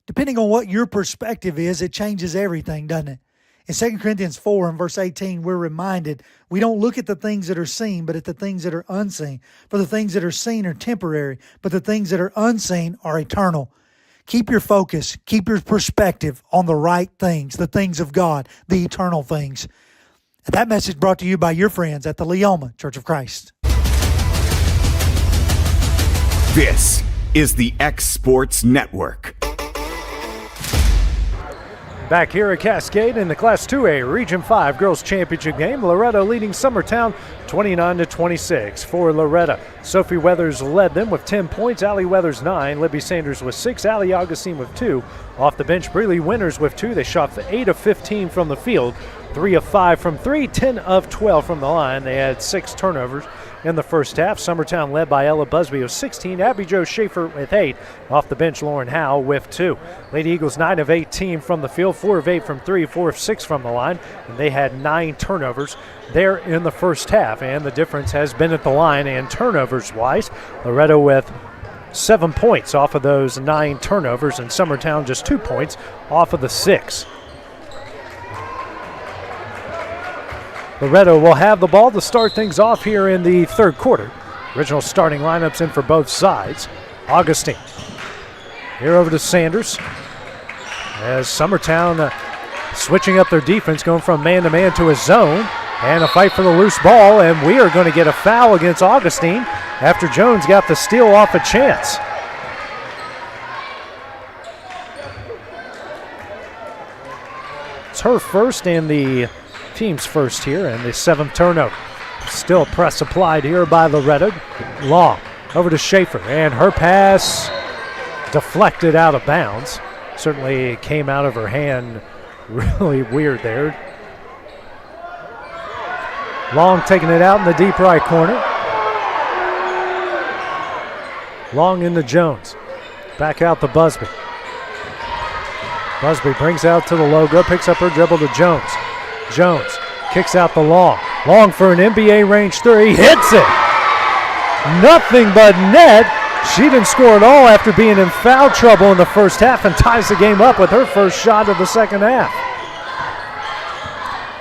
Depending on what your perspective is, it changes everything, doesn't it? In 2 Corinthians 4 and verse 18, we're reminded we don't look at the things that are seen, but at the things that are unseen. For the things that are seen are temporary, but the things that are unseen are eternal. Keep your focus, keep your perspective on the right things, the things of God, the eternal things. And that message brought to you by your friends at the Leoma Church of Christ. This is the X Sports Network. Back here at Cascade in the Class 2A Region 5 Girls Championship game, Loretto leading Summertown 29-26. For Loretto, Sophie Weathers led them with 10 points, Allie Weathers 9, Libby Sanders with 6, Allie Augustine with 2. Off the bench, Breeley Winters with 2. They shot 8 of 15 from the field, 3 of 5 from 3, 10 of 12 from the line. They had 6 turnovers in the first half. Summertown led by Ella Busby with 16, Abby Jo Schaefer with 8. Off the bench, Lauren Howe with 2. Lady Eagles 9 of 18 from the field, 4 of 8 from 3, 4 of 6 from the line, and they had 9 turnovers there in the first half, and the difference has been at the line and turnovers-wise. Loretto with 7 points off of those 9 turnovers, and Summertown just 2 points off of the 6. Loretto will have the ball to start things off here in the third quarter. Original starting lineups in for both sides. Augustine. Here over to Sanders. As Summertown switching up their defense, going from man-to-man to a zone. And a fight for the loose ball, and we are going to get a foul against Augustine after Jones got the steal off a chance. It's her first and the team's first here, and the 7th turnover. Still press applied here by Loretto. Long over to Schaefer, and her pass deflected out of bounds. Certainly came out of her hand really weird there. Long taking it out in the deep right corner. Long into Jones. Back out to Busby. Busby brings out to the logo, picks up her dribble to Jones. Jones kicks out the Long. Long for an NBA range 3, hits it. Nothing but net. She didn't score at all after being in foul trouble in the first half, and ties the game up with her first shot of the second half.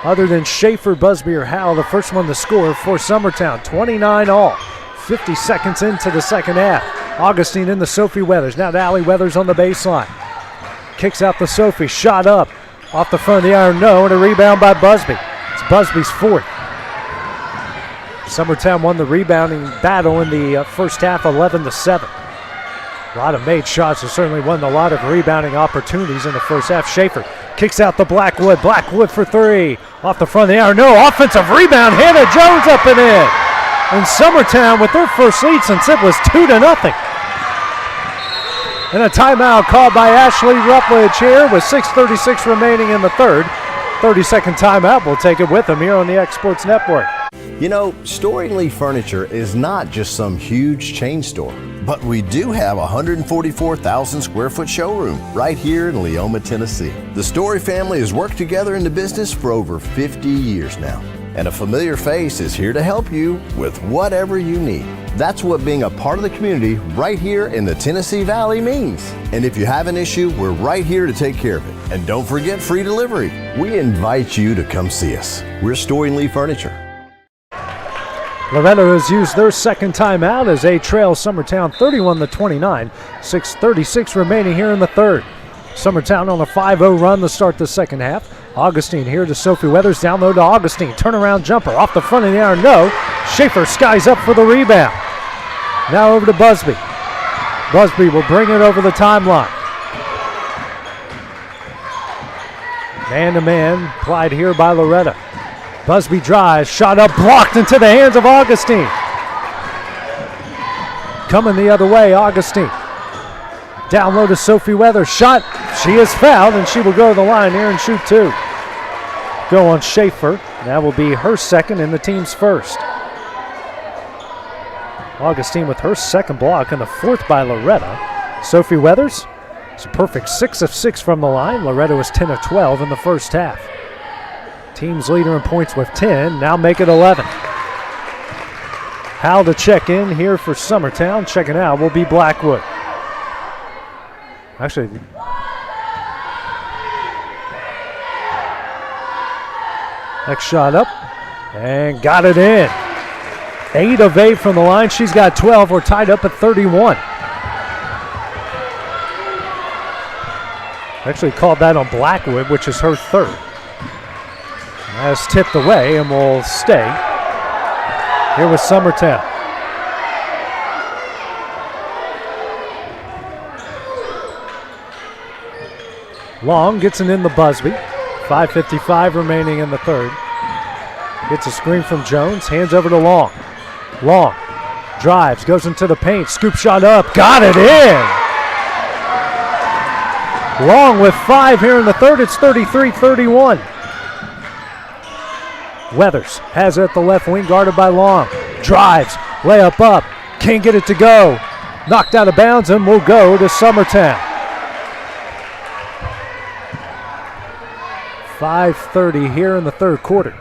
other than Schaefer, Busby, or Howell, the first one to score for Summertown. 29 all. 50 seconds into the second half. Augustine in the Sophie Weathers. Now to Allie Weathers on the baseline. Kicks out the Sophie. Shot up. Off the front of the iron, no. And a rebound by Busby. It's Busby's fourth. Summertown won the rebounding battle in the first half, 11-7. A lot of made shots and certainly won a lot of rebounding opportunities in the first half. Schaefer kicks out to Blackwood. Blackwood for three. Off the front of the iron, no. Offensive rebound. Hannah Jones up and in. And Summertown with their first lead since it was 2-0. And a timeout called by Ashley Rutledge here with 6:36 remaining in the third. 30-second timeout. We'll take it with them here on the X Sports Network. You know, Storing Lee Furniture is not just some huge chain store, but we do have a 144,000 square foot showroom right here in Leoma, Tennessee. The Story family has worked together in the business for over 50 years now, and a familiar face is here to help you with whatever you need. That's what being a part of the community right here in the Tennessee Valley means. And if you have an issue, we're right here to take care of it. And don't forget free delivery. We invite you to come see us. We're Storing Lee Furniture. Loretto has used their second timeout as they trail Summertown 31-29. 6:36 remaining here in the third. Summertown on a 5-0 run to start the second half. Augustine here to Sophie Weathers. Down low to Augustine. Turnaround jumper off the front of the iron. No. Schaefer skies up for the rebound. Now over to Busby. Busby will bring it over the timeline. Man-to-man applied here by Loretto. Busby drives, shot up, blocked into the hands of Augustine. Coming the other way, Augustine. Down low to Sophie Weathers, shot. She is fouled, and she will go to the line here and shoot two. Go on Schaefer. That will be her second and the team's first. Augustine with her second block and the fourth by Loretto. Sophie Weathers is a perfect 6 of 6 from the line. Loretto is 10 of 12 in the first half. Team's leader in points with 10, now make it 11. Howell to check in here for Summertown. Checking out will be Blackwood. Actually, next shot up, and got it in. 8 of 8 from the line. She's got 12. We're tied up at 31. Actually called that on Blackwood, which is her third. As tipped away and will stay here with Summertown. Long gets it in the Busby. 5:55 remaining in the third. Gets a screen from Jones, hands over to Long. Long drives, goes into the paint, scoop shot up, got it in! Long with 5 here in the third, it's 33-31. Weathers has it at the left wing, guarded by Long. Drives, layup up, can't get it to go. Knocked out of bounds and will go to Summertown. 5:30 here in the third quarter.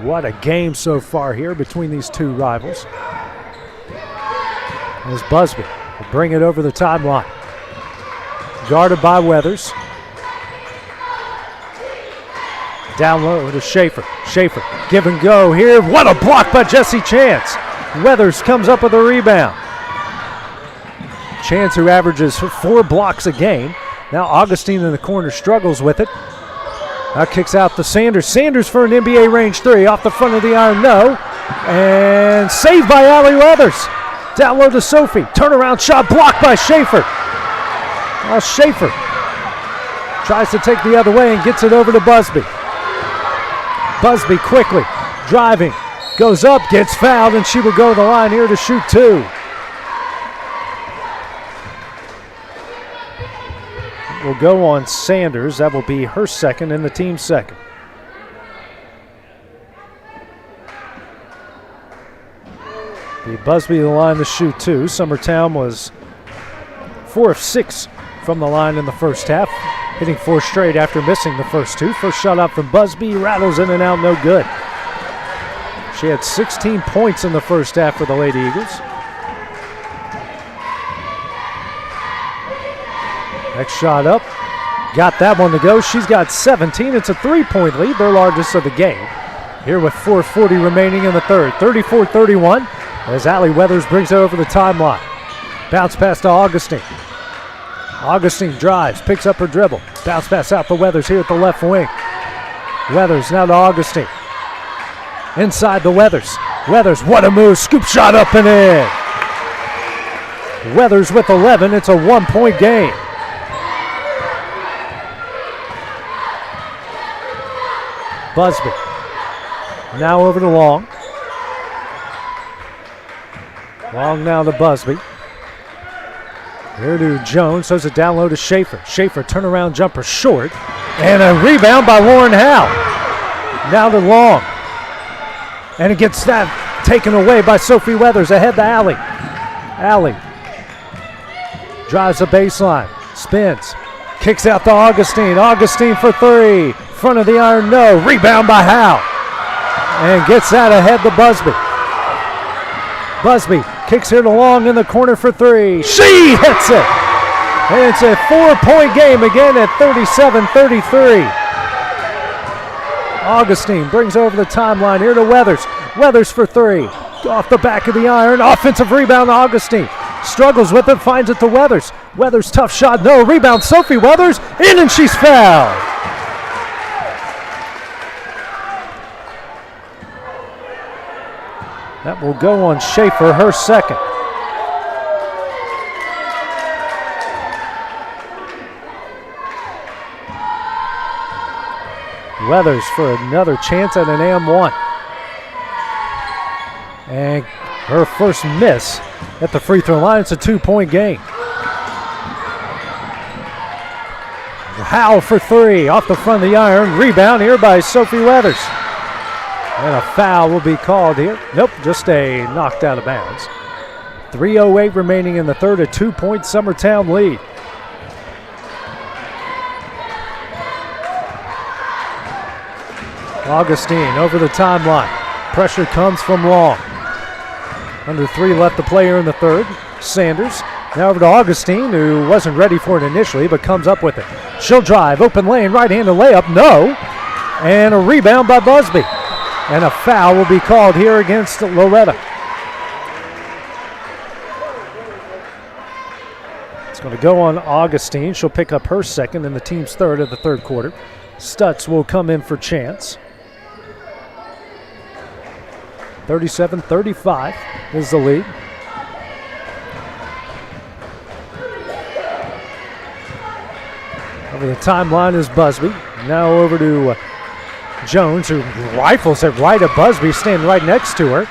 What a game so far here between these two rivals. As Busby will bring it over the timeline. Guarded by Weathers. Down low to Schaefer. Schaefer, give and go here. What a block by Jesse Chance. Weathers comes up with a rebound. Chance, who averages 4 blocks a game. Now Augustine in the corner struggles with it. Now kicks out to Sanders. Sanders for an NBA range 3. Off the front of the iron, no. And saved by Allie Weathers. Down low to Sophie. Turnaround shot blocked by Schaefer. Now Schaefer tries to take the other way and gets it over to Busby. Busby quickly driving. Goes up, gets fouled, and she will go to the line here to shoot 2. Will go on Sanders. That will be her second and the team's second. The Busby to the line to shoot 2. Summertown was 4 of 6 from the line in the first half, hitting 4 straight after missing the first 2. First shot up from Busby, rattles in and out, no good. She had 16 points in the first half for the Lady Eagles. Next shot up, got that one to go. She's got 17. It's a 3-point lead, their largest of the game. Here with 4:40 remaining in the third. 34-31 as Allie Weathers brings it over the timeline. Bounce pass to Augustine. Augustine drives, picks up her dribble. Bounce pass out to Weathers here at the left wing. Weathers now to Augustine. Inside the Weathers. Weathers, what a move. Scoop shot up and in. Weathers with 11. It's a 1-point game. Busby. Now over to Long. Long now to Busby. Here to Jones, throws it down low to Schaefer. Schaefer, turnaround jumper short. And a rebound by Lauren Howe. Now to Long. And it gets that taken away by Sophie Weathers. Ahead to Allie. Allie drives the baseline. Spins. Kicks out to Augustine. Augustine for three. Front of the iron, no. Rebound by Howe. And gets that ahead to Busby. Busby kicks here to Long in the corner for three. She hits it. And it's a 4-point game again at 37-33. Augustine brings over the timeline here to Weathers. Weathers for three. Off the back of the iron. Offensive rebound to Augustine. Struggles with it, finds it to Weathers. Weathers, tough shot, no. Rebound, Sophie Weathers. In and she's fouled. That will go on Schaefer, her second. Weathers for another chance at an and-one. And her first miss at the free throw line. It's a 2-point game. Howe for three, off the front of the iron. Rebound here by Sophie Weathers. And a foul will be called here. Nope, just a knocked out of bounds. 3:08 remaining in the third, a 2-point Summertown lead. Augustine over the timeline. Pressure comes from Long. Under 3 left to play here in the third. Sanders now over to Augustine, who wasn't ready for it initially, but comes up with it. She'll drive, open lane, right-handed layup, no. And a rebound by Busby. And a foul will be called here against Loretto. It's going to go on Augustine. She'll pick up her second and the team's third of the third quarter. Stutz will come in for Chance. 37-35 is the lead. Over the timeline is Busby. Now over to Jones, who rifles it right at Busby, standing right next to her.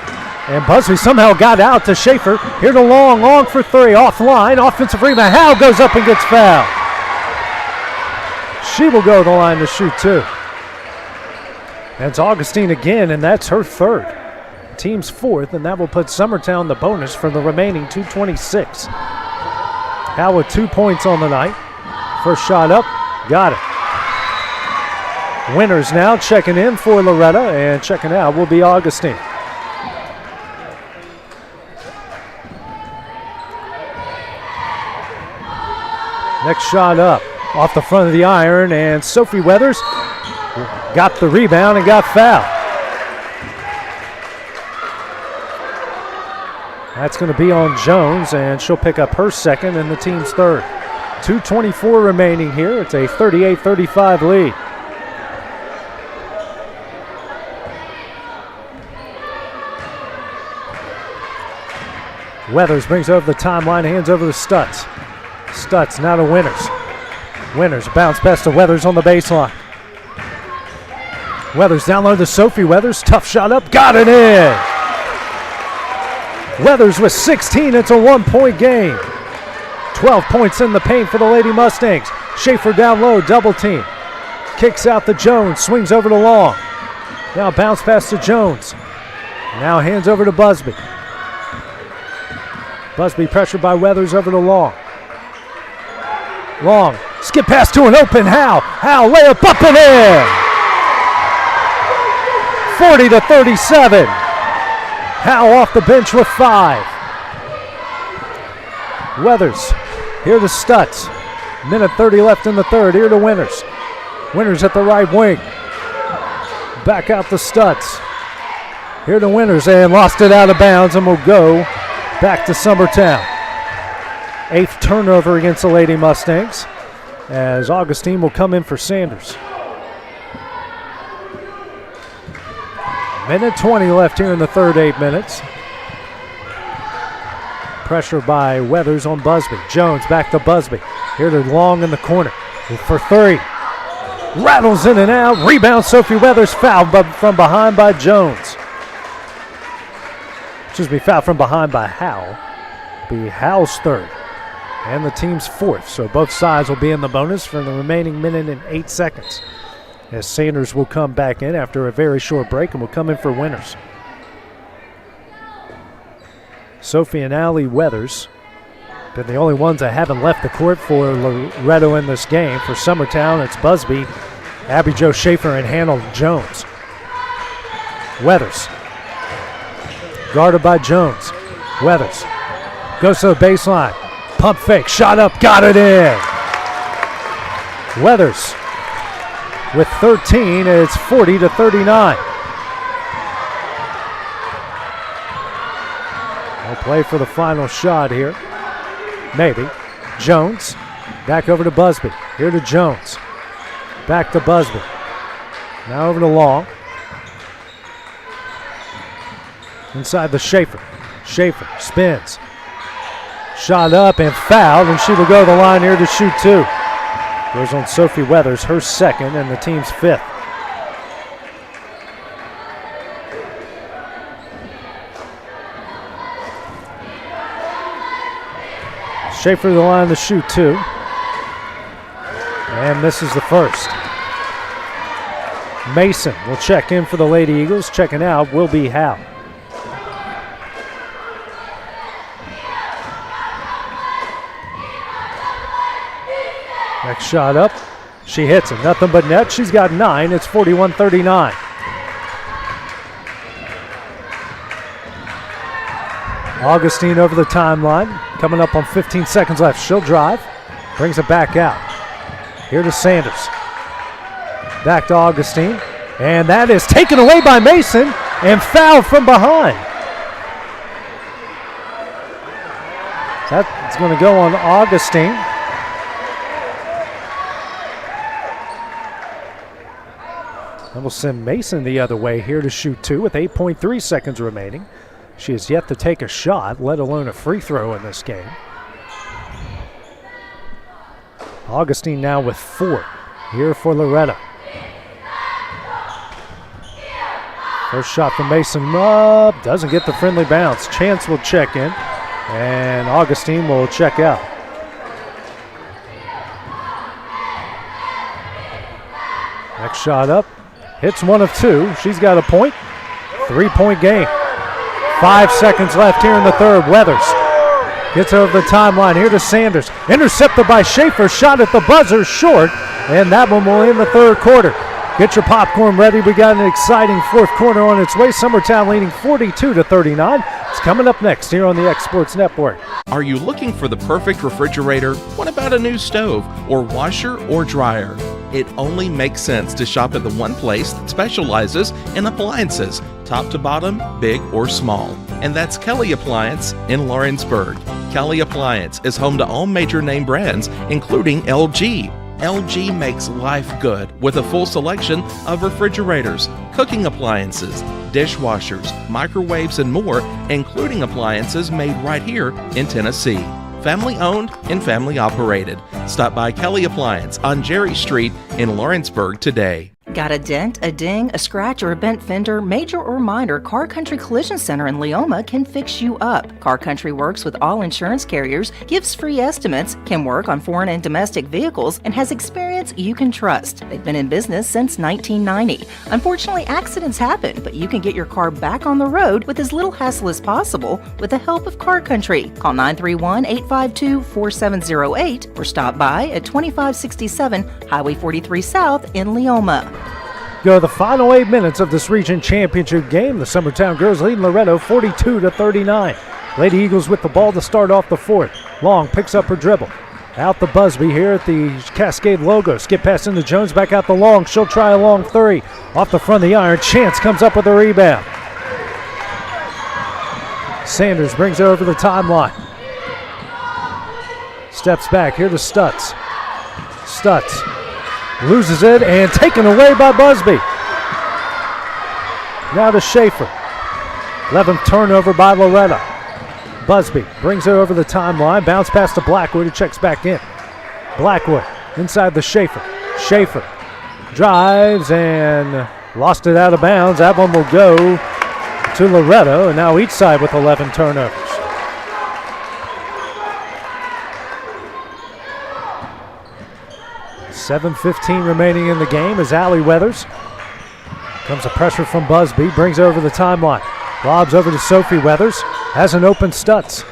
And Busby somehow got out to Schaefer. Here to Long. Long for three. Offline. Offensive rebound. Howe goes up and gets fouled. She will go to the line to shoot two. That's Augustine again, and that's her third. Team's fourth, and that will put Summertown the bonus for the remaining 2:26. Howe with 2 points on the night. First shot up. Got it. Winners now checking in for Loretto, and checking out will be Augustine. Next shot up, off the front of the iron, and Sophie Weathers got the rebound and got fouled. That's going to be on Jones, and she'll pick up her second and the team's third. 2:24 remaining here. It's a 38-35 lead. Weathers brings over the timeline, hands over to Stutz. Stutz now to Winners. Winners bounce pass to Weathers on the baseline. Weathers down low to Sophie Weathers. Tough shot up, got it in. Weathers with 16, it's a 1-point game. 12 points in the paint for the Lady Mustangs. Schaefer down low, double team. Kicks out to Jones, swings over to Long. Now bounce pass to Jones. Now hands over to Busby. Busby pressured by Weathers over to Long. Long, skip pass to an open Howe. Howe layup up and in. 40-37. Howe off the bench with 5. Weathers here to Stutz. Minute 30 left in the third. Here to Winters. Winters at the right wing. Back out the Stutz. Here to Winters, and lost it out of bounds, and will go back to Summertown. 8th turnover against the Lady Mustangs, as Augustine will come in for Sanders. Minute 20 left here in the third 8 minutes. Pressure by Weathers on Busby. Jones back to Busby. Here to Long in the corner for 3. Rattles in and out. Rebound Sophie Weathers, fouled from behind by Jones. Fouled from behind by Howell. Be Howell's third and the team's fourth. So both sides will be in the bonus for the remaining minute and 8 seconds. As Sanders will come back in after a very short break and will come in for Winters. Sophie and Allie Weathers been the only ones that haven't left the court for Loretto in this game. For Summertown, it's Busby, Abby Jo Schaefer, and Hannah Jones. Weathers, guarded by Jones. Weathers goes to the baseline. Pump fake, shot up, got it in. Weathers with 13, it's 40-39. They'll play for the final shot here. Maybe. Jones, back over to Busby. Here to Jones. Back to Busby. Now over to Long. Inside the Schaefer. Schaefer spins. Shot up and fouled, and she will go to the line here to shoot 2. Goes on Sophie Weathers, her second and the team's 5th. Schaefer to the line to shoot 2. And misses the first. Mason will check in for the Lady Eagles. Checking out will be Howe. Next shot up. She hits it. Nothing but net. She's got 9. It's 41-39. Augustine over the timeline. Coming up on 15 seconds left. She'll drive. Brings it back out. Here to Sanders. Back to Augustine. And that is taken away by Mason and fouled from behind. That's going to go on Augustine. And we'll send Mason the other way here to shoot 2 with 8.3 seconds remaining. She has yet to take a shot, let alone a free throw in this game. Augustine now with 4 here for Loretto. First shot from Mason up, doesn't get the friendly bounce. Chance will check in, and Augustine will check out. Next shot up, hits 1 of 2. She's got a point, 3-point game. 5 seconds left here in the third. Weathers gets over the timeline here to Sanders. Intercepted by Schaefer, shot at the buzzer, short, and that one will end the third quarter. Get your popcorn ready. We got an exciting fourth quarter on its way. Summertown leading 42-39. It's coming up next here on the X Sports Network. Are you looking for the perfect refrigerator? What about a new stove or washer or dryer? It only makes sense to shop at the one place that specializes in appliances, top to bottom, big or small. And that's Kelly Appliance in Lawrenceburg. Kelly Appliance is home to all major name brands, including LG. LG makes life good with a full selection of refrigerators, cooking appliances, dishwashers, microwaves, and more, including appliances made right here in Tennessee. Family owned and family operated. Stop by Kelly Appliance on Jerry Street in Lawrenceburg today. Got a dent, a ding, a scratch, or a bent fender? Major or minor, Car Country Collision Center in Leoma can fix you up. Car Country works with all insurance carriers, gives free estimates, can work on foreign and domestic vehicles, and has experience you can trust. They've been in business since 1990. Unfortunately, accidents happen, but you can get your car back on the road with as little hassle as possible with the help of Car Country. Call 931-852-4708 or stop by at 2567 Highway 43 South in Leoma. Go the final 8 minutes of this region championship game. The Summertown girls leading Loretto 42-39. Lady Eagles with the ball to start off the fourth. Long picks up her dribble. Out the Busby here at the Cascade logo. Skip pass into Jones, back out the long. She'll try a long three. Off the front of the iron. Chance comes up with a rebound. Sanders brings it over the timeline. Steps back here to Stutz. Stutz loses it and taken away by Busby. Now to Schaefer. 11th turnover by Loretto. Busby brings it over the timeline. Bounce pass to Blackwood, who checks back in. Blackwood inside the Schaefer. Schaefer drives and lost it out of bounds. That one will go to Loretto, and now each side with 11 turnovers. $7:15 remaining in the game as Allie Weathers comes a pressure from Busby, brings it over the timeline. Lobs over to Sophie Weathers, has an open Stutz.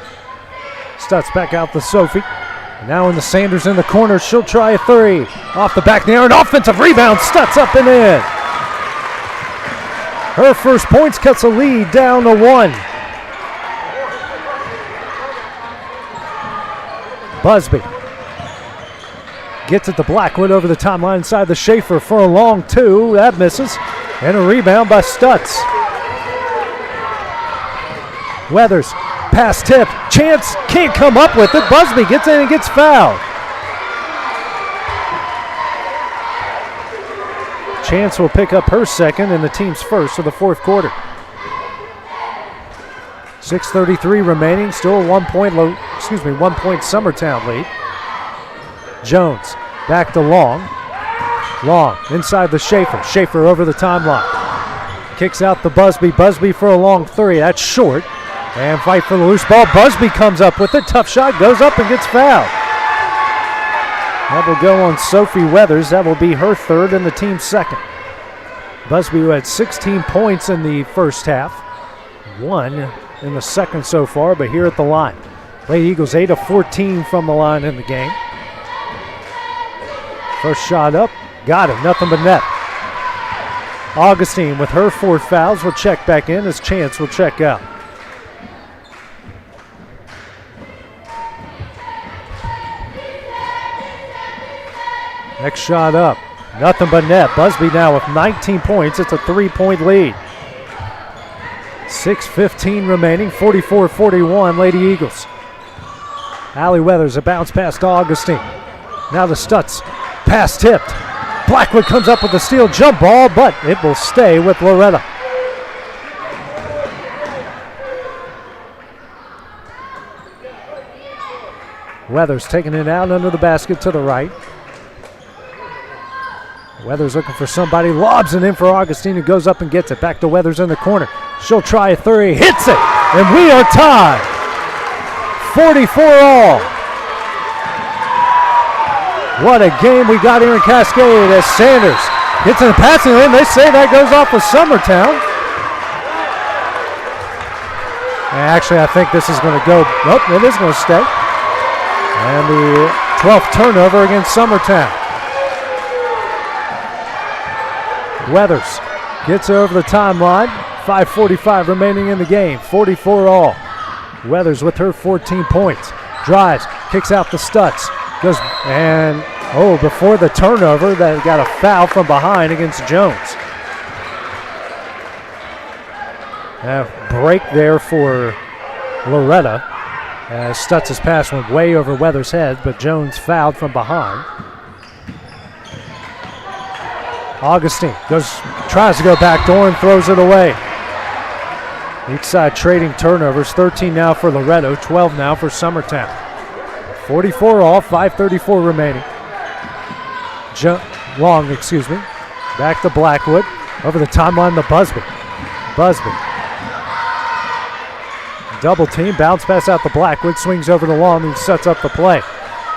Stutz back out to Sophie. Now in the Sanders in the corner, she'll try a three. Off the back there, an offensive rebound, Stutz up and in. Her first points cuts a lead down to 1. Busby gets it to Blackwood over the timeline inside the Schaefer for a long two. That misses. And a rebound by Stutz. Weathers, pass tip. Chance can't come up with it. Busby gets in and gets fouled. Chance will pick up her second and the team's first for the fourth quarter. 6:33 remaining. Still a 1 point Summertown lead. Jones back to Long. Long inside the Schaefer. Schaefer over the timeline. Kicks out the Busby. Busby for a long three. That's short. And fight for the loose ball. Busby comes up with it. Tough shot. Goes up and gets fouled. That will go on Sophie Weathers. That will be her third and the team's second. Busby, who had 16 points in the first half. 1 in the second so far, but here at the line. Lady Eagles 8 of 14 from the line in the game. First shot up. Got it. Nothing but net. Augustine with her 4 fouls will check back in as Chance will check out. Next shot up. Nothing but net. Busby now with 19 points. It's a 3-point lead. 6:15 remaining. 44-41 Lady Eagles. Allie Weathers, a bounce pass to Augustine. Now to Stutz. Pass tipped. Blackwood comes up with a steal jump ball, but it will stay with Loretto. Weathers taking it out under the basket to the right. Weathers looking for somebody, lobs it in for Augustine, who goes up and gets it. Back to Weathers in the corner. She'll try a three, hits it, and we are tied. 44 all. What a game we got here in Cascade as Sanders gets in the passing lane. They say that goes off of Summertown. And actually, I think this is going to go. Nope, it is going to stay. And the 12th turnover against Summertown. Weathers gets it over the timeline. 5:45 remaining in the game. 44 all. Weathers with her 14 points. Drives, kicks out the Stutz. Goes and, before the turnover, they got a foul from behind against Jones. A break there for Loretto. As Stutz's pass went way over Weathers' head, but Jones fouled from behind. Augustine tries to go back door and throws it away. Each side trading turnovers. 13 now for Loretto, 12 now for Summertown. 44 all, 5:34 remaining. Long. Back to Blackwood. Over the timeline to Busby. Busby. Double team, bounce pass out to Blackwood, swings over to Long and sets up the play.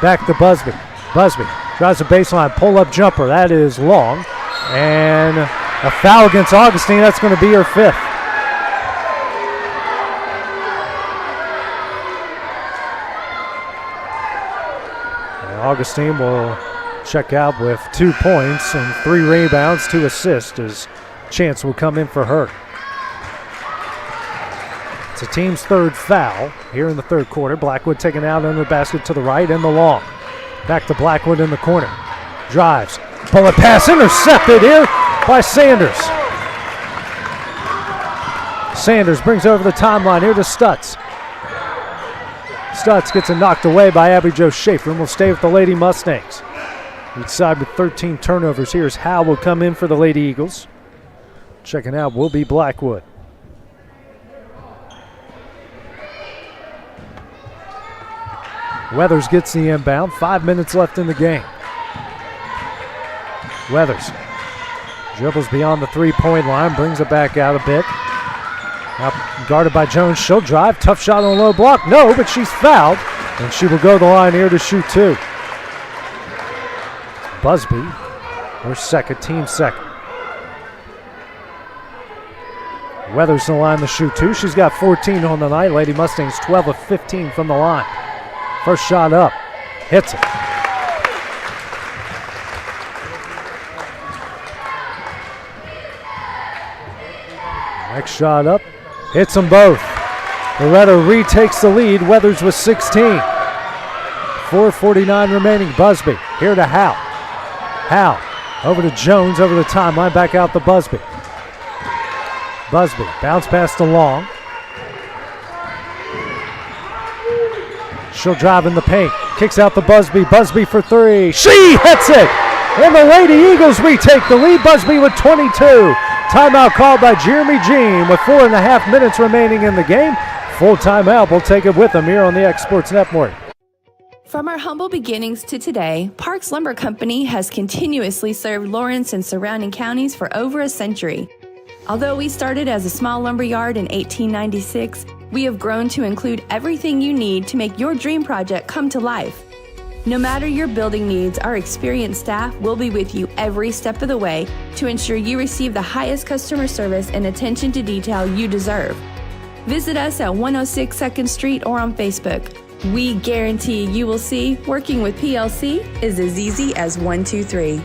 Back to Busby. Busby drives the baseline, pull-up jumper. That is Long. And a foul against Augustine. That's going to be her 5th. And Augustine will check out with 2 points and 3 rebounds, 2 assists as Chance will come in for her. It's the team's 3rd foul here in the 3rd quarter. Blackwood taken out under the basket to the right and the Long. Back to Blackwood in the corner. Drives. Bullet pass intercepted here by Sanders. Sanders brings over the timeline here to Stutz. Stutz gets it knocked away by Abby Jo Schaefer and will stay with the Lady Mustangs. Each side with 13 turnovers. Here's Howe will come in for the Lady Eagles. Checking out will be Blackwood. Weathers gets the inbound. 5 minutes left in the game. Weathers dribbles beyond the three-point line, brings it back out a bit. Now guarded by Jones. She'll drive. Tough shot on a low block. No, but she's fouled, and she will go to the line here to shoot two. Busby, her second, team second. Weathers to the line to shoot two. She's got 14 on the night. Lady Mustangs 12 of 15 from the line. First shot up. Hits it. Next shot up. Hits them both. Loretto retakes the lead. Weathers with 16. 4:49 remaining. Busby here to Howe. Howe over to Jones over the timeline. Back out to Busby. Busby bounce pass to Long. She'll drive in the paint. Kicks out to Busby. Busby for three. She hits it! And the Lady Eagles retake the lead. Busby with 22. Timeout called by Jeremy Jean with 4.5 minutes remaining in the game. Full timeout. We'll take it with them here on the X Sports Network. From our humble beginnings to today, Parks Lumber Company has continuously served Lawrence and surrounding counties for over a century. Although we started as a small lumber yard in 1896, we have grown to include everything you need to make your dream project come to life. No matter your building needs, our experienced staff will be with you every step of the way to ensure you receive the highest customer service and attention to detail you deserve. Visit us at 106 2nd Street or on Facebook. We guarantee you will see working with PLC is as easy as 1, 2, 3.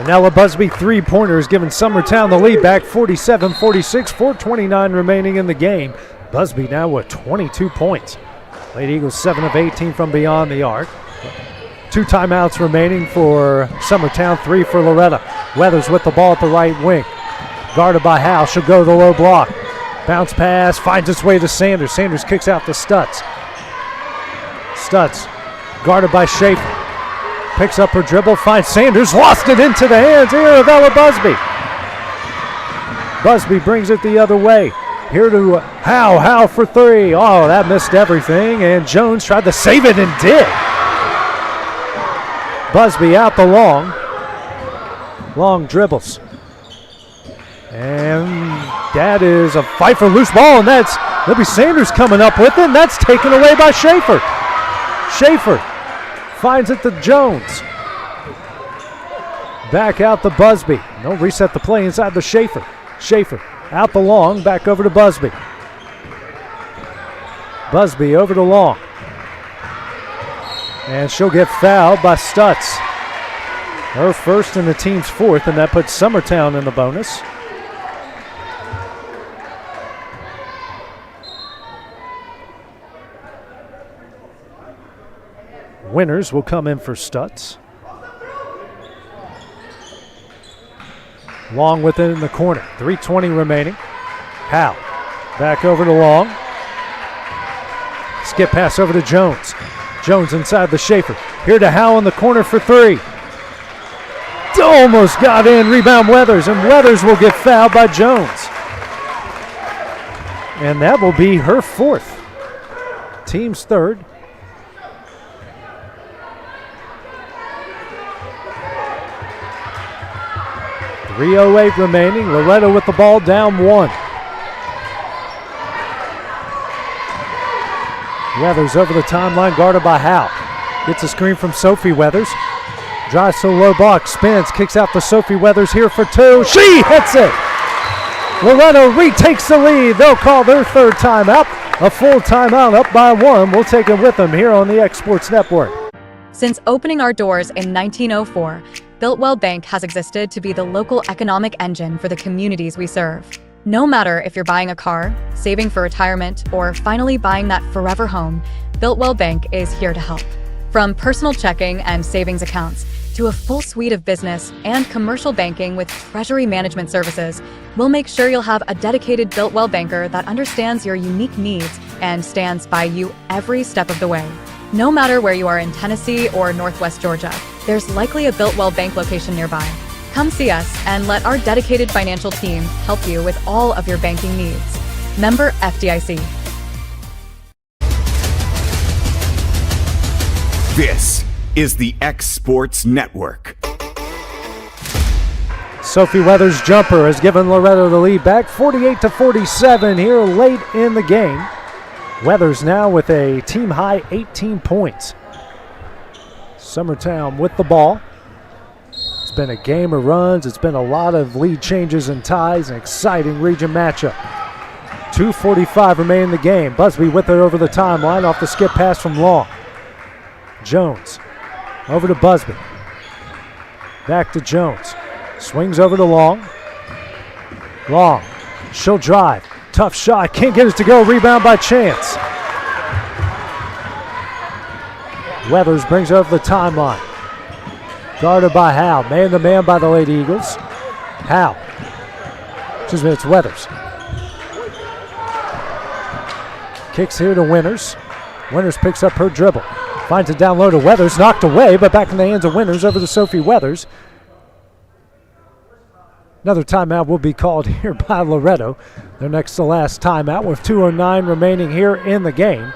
Ella Busby three-pointers giving Summertown the lead back 47-46, 4:29 remaining in the game. Busby now with 22 points. Lady Eagles 7 of 18 from beyond the arc. 2 timeouts remaining for Summertown, 3 for Loretto. Weathers with the ball at the right wing. Guarded by Howe, she'll go to the low block. Bounce pass, finds its way to Sanders. Sanders kicks out to Stutz. Stutz guarded by Schaefer. Picks up her dribble, finds Sanders, lost it into the hands here of Ella Busby. Busby brings it the other way. Here to Howe for three. Oh, that missed everything, and Jones tried to save it and did. Busby out the long. Long dribbles. And that is a fight for loose ball, and that'll be Sanders coming up with it, and that's taken away by Schaefer. Schaefer finds it to Jones. Back out to Busby. No, reset the play inside to Schaefer. Schaefer out the long, back over to Busby. Busby over to Long. And she'll get fouled by Stutz. Her first and the team's fourth, and that puts Summertown in the bonus. Winners will come in for Stutz. Long with it in the corner. 3:20 remaining. Howe back over to Long. Skip pass over to Jones. Jones inside the Schaefer. Here to Howe in the corner for three. Almost got in. Rebound Weathers, and Weathers will get fouled by Jones. And that will be her fourth. Team's third. .308 remaining. Loretto with the ball, down one. Weathers over the timeline, guarded by Howe. Gets a screen from Sophie Weathers. Drives to the low block, spins, kicks out to Sophie Weathers here for two. She hits it! Loretto retakes the lead. They'll call their third timeout. a full timeout, up by 1. We'll take it with them here on the X Sports Network. Since opening our doors in 1904, Builtwell Bank has existed to be the local economic engine for the communities we serve. No matter if you're buying a car, saving for retirement, or finally buying that forever home, Builtwell Bank is here to help. From personal checking and savings accounts to a full suite of business and commercial banking with treasury management services, we'll make sure you'll have a dedicated Builtwell banker that understands your unique needs and stands by you every step of the way. No matter where you are in Tennessee or Northwest Georgia, there's likely a Builtwell Bank location nearby. Come see us and let our dedicated financial team help you with all of your banking needs. Member FDIC. This is the X Sports Network. Sophie Weathers' jumper has given Loretto the lead back 48-47 here late in the game. Weathers now with a team-high 18 points. Summertown with the ball. It's been a game of runs. It's been a lot of lead changes and ties. An exciting region matchup. 2:45 remain in the game. Busby with it over the timeline off the skip pass from Long. Jones over to Busby. Back to Jones. Swings over to Long. Long. She'll drive. Tough shot. Can't get it to go. Rebound by Chance. Weathers brings it over the timeline. Guarded by Howe. Man-to-man by the Lady Eagles. Howe. Excuse me, it's Weathers. Kicks here to Winters. Winters picks up her dribble. Finds it down low to Weathers. Knocked away, but back in the hands of Winters over to Sophie Weathers. Another timeout will be called here by Loretto. Their next to last timeout with 2:09 remaining here in the game.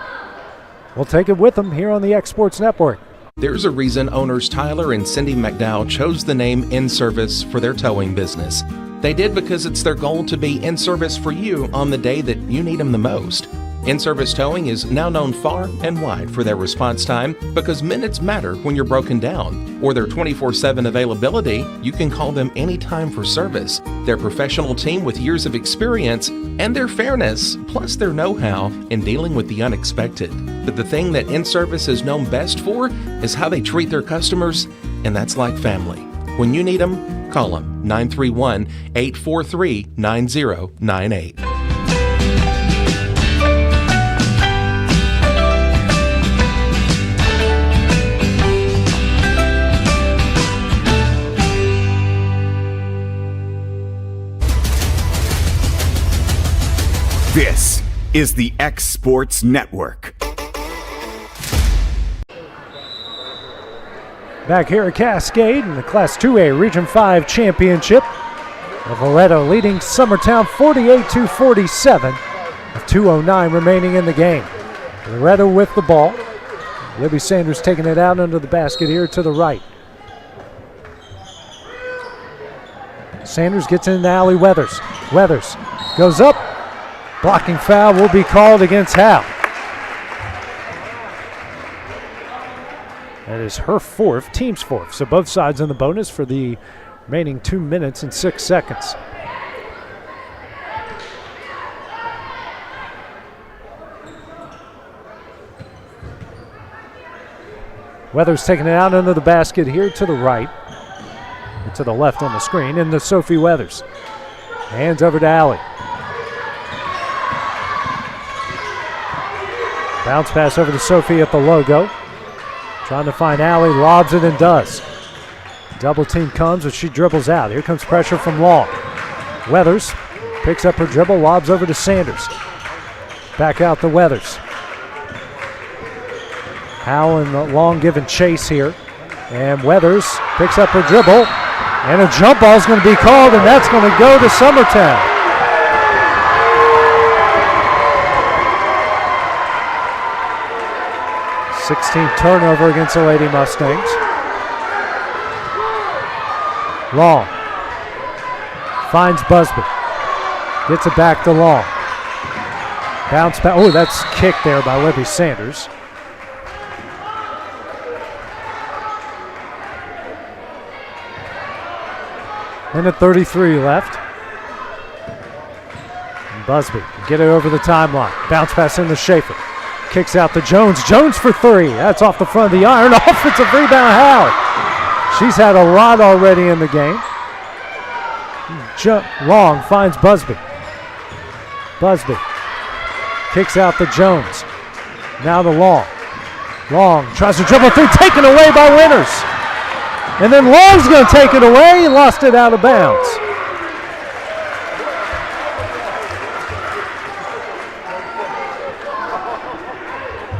We'll take it with them here on the X Sports Network. There's a reason owners Tyler and Cindy McDowell chose the name In Service for their towing business. They did because it's their goal to be in service for you on the day that you need them the most. In-Service Towing is now known far and wide for their response time because minutes matter when you're broken down. Or their 24/7 availability, you can call them anytime for service. Their professional team with years of experience and their fairness, plus their know-how in dealing with the unexpected. But the thing that In-Service is known best for is how they treat their customers, and that's like family. When you need them, call them 931-843-9098. This is the X Sports Network. Back here at Cascade in the Class 2A Region 5 Championship. With Loretto leading Summertown 48-47 with 2:09 remaining in the game. Loretto with the ball. Libby Sanders taking it out under the basket here to the right. Sanders gets in the alley. Weathers. Weathers goes up. Blocking foul will be called against Howe. That is her fourth, team's fourth. So both sides in the bonus for the remaining 2 minutes and 6 seconds. Weathers taking it out under the basket here to the right. Or to the left on the screen. And the Sophie Weathers. Hands over to Alley. Bounce pass over to Sophie at the logo. Trying to find Alley, lobs it and does. Double team comes, but she dribbles out. Here comes pressure from Long. Weathers picks up her dribble, lobs over to Sanders. Back out to Weathers. Howe and Long giving chase here. And Weathers picks up her dribble. And a jump ball is going to be called, and that's going to go to Summertown. 16th turnover against the Lady Mustangs. Long finds Busby. Gets it back to Long. Bounce back. Oh, that's kicked there by Libby Sanders. Minute 33 left. And Busby Get it over the timeline. Bounce pass into Schaefer. Kicks out to Jones. Jones for three. That's off the front of the iron. Offensive rebound, Howe. She's had a lot already in the game. Long finds Busby. Busby kicks out to Jones. Now to Long. Long tries to dribble through, taken away by Winters. And then Long's going to take it away. He lost it out of bounds.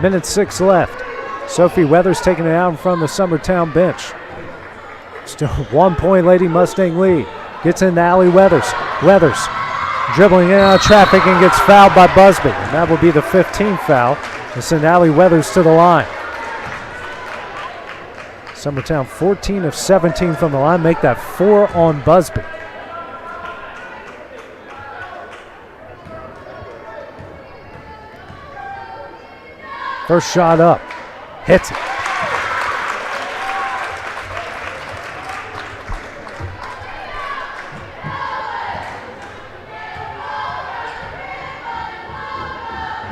Minute 6 left. Sophie Weathers taking it out in front of the Summertown bench. Still 1 point Lady Mustang lead. Gets into Allie Weathers. Weathers dribbling in and out of traffic and gets fouled by Busby. And that will be the 15th foul. And send Allie Weathers to the line. Summertown 14 of 17 from the line. Make that 4 on Busby. First shot up. Hits it.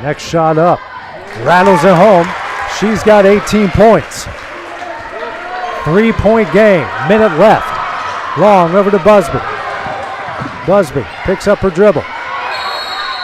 Next shot up. Rattles it home. She's got 18 points. 3-point game. Minute left. Long over to Busby. Busby picks up her dribble.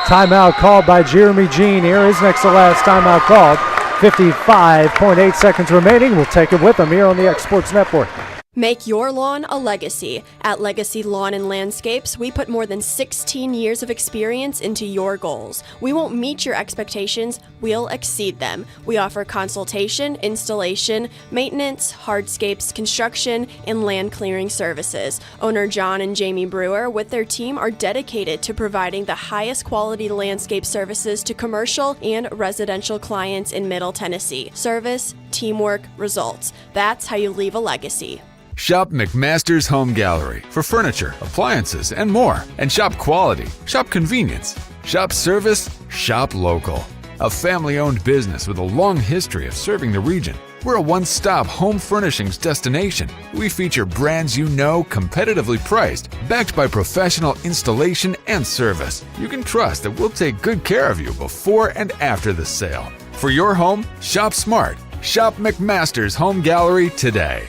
Timeout called by Jeremy Jean. Here is next to last timeout called. 55.8 seconds remaining. We'll take it with them here on the X Sports Network. Make your lawn a legacy. At Legacy Lawn and Landscapes, we put more than 16 years of experience into your goals. We won't meet your expectations, we'll exceed them. We offer consultation, installation, maintenance, hardscapes, construction, and land clearing services. Owner John and Jamie Brewer with their team are dedicated to providing the highest quality landscape services to commercial and residential clients in Middle Tennessee. Service, teamwork, results. That's how you leave a legacy. Shop McMaster's Home Gallery for furniture, appliances, and more. And shop quality, shop convenience, shop service, shop local. A family-owned business with a long history of serving the region. We're a one-stop home furnishings destination. We feature brands you know, competitively priced, backed by professional installation and service. You can trust that we'll take good care of you before and after the sale. For your home, shop smart. Shop McMaster's Home Gallery today.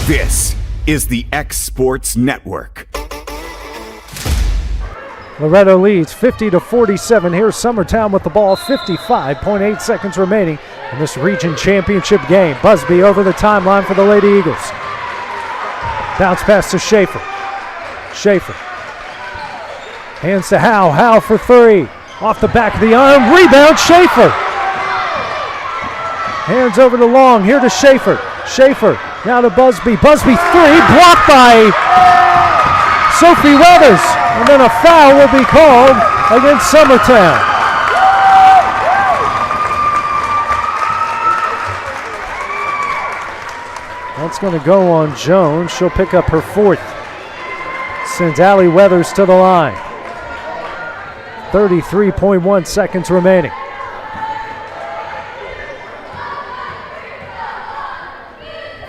This is the X Sports Network. Loretto leads 50-47. Here's Summertown with the ball. 55.8 seconds remaining in this region championship game. Busby over the timeline for the Lady Eagles. Bounce pass to Schaefer. Schaefer. Hands to Howe. Howe for three. Off the back of the arm. Rebound, Schaefer. Hands over to Long. Here to Schaefer. Schaefer. Now to Busby. Busby three. Blocked by Sophie Weathers. And then a foul will be called against Summertown. That's going to go on Jones. She'll pick up her fourth. Sends Allie Weathers to the line. 33.1 seconds remaining.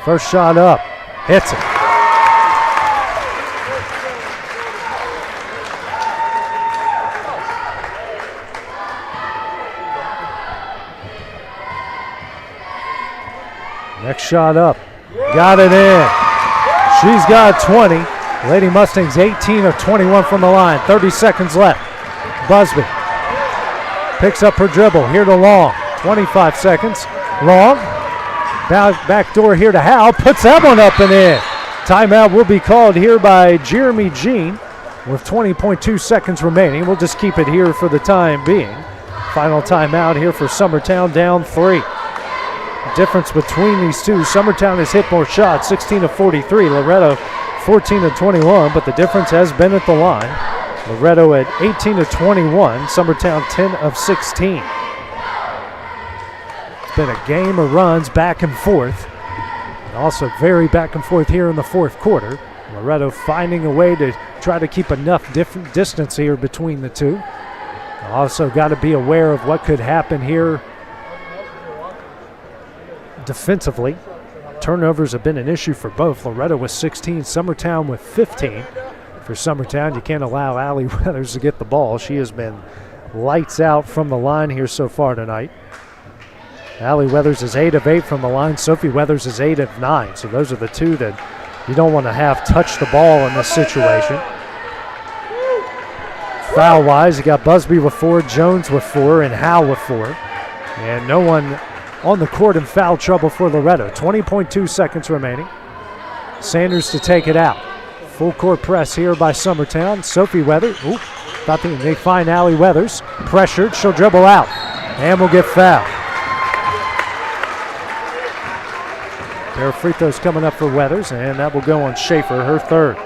First shot up. Hits it. Next shot up. Got it in. She's got 20. Lady Mustangs 18 of 21 from the line. 30 seconds left. Busby picks up her dribble. Here to Long. 25 seconds. Long. Back door here to Howe. Puts that one up and in. Timeout will be called here by Jeremy Jean with 20.2 seconds remaining. We'll just keep it here for the time being. Final timeout here for Summertown, down 3. The difference between these two, Summertown has hit more shots, 16 of 43. Loretto 14 of 21, but the difference has been at the line. Loretto at 18 of 21. Summertown 10 of 16. Been a game of runs back and forth. And also very back and forth here in the fourth quarter. Loretto finding a way to try to keep enough different distance here between the two. Also got to be aware of what could happen here defensively. Turnovers have been an issue for both. Loretto with 16, Summertown with 15. for Summertown. You can't allow Allie Weathers to get the ball. She has been lights out from the line here so far tonight. Allie Weathers is 8 of 8 from the line. Sophie Weathers is 8 of 9. So those are the two that you don't want to have touch the ball in this situation. Foul-wise, you got Busby with 4, Jones with 4, and Howe with 4. And no one on the court in foul trouble for Loretto. 20.2 seconds remaining. Sanders to take it out. Full court press here by Summertown. Sophie Weathers. Thought they find Allie Weathers. Pressured. She'll dribble out. And will get fouled. Pair of free throws coming up for Weathers, and that will go on Schaefer, her third.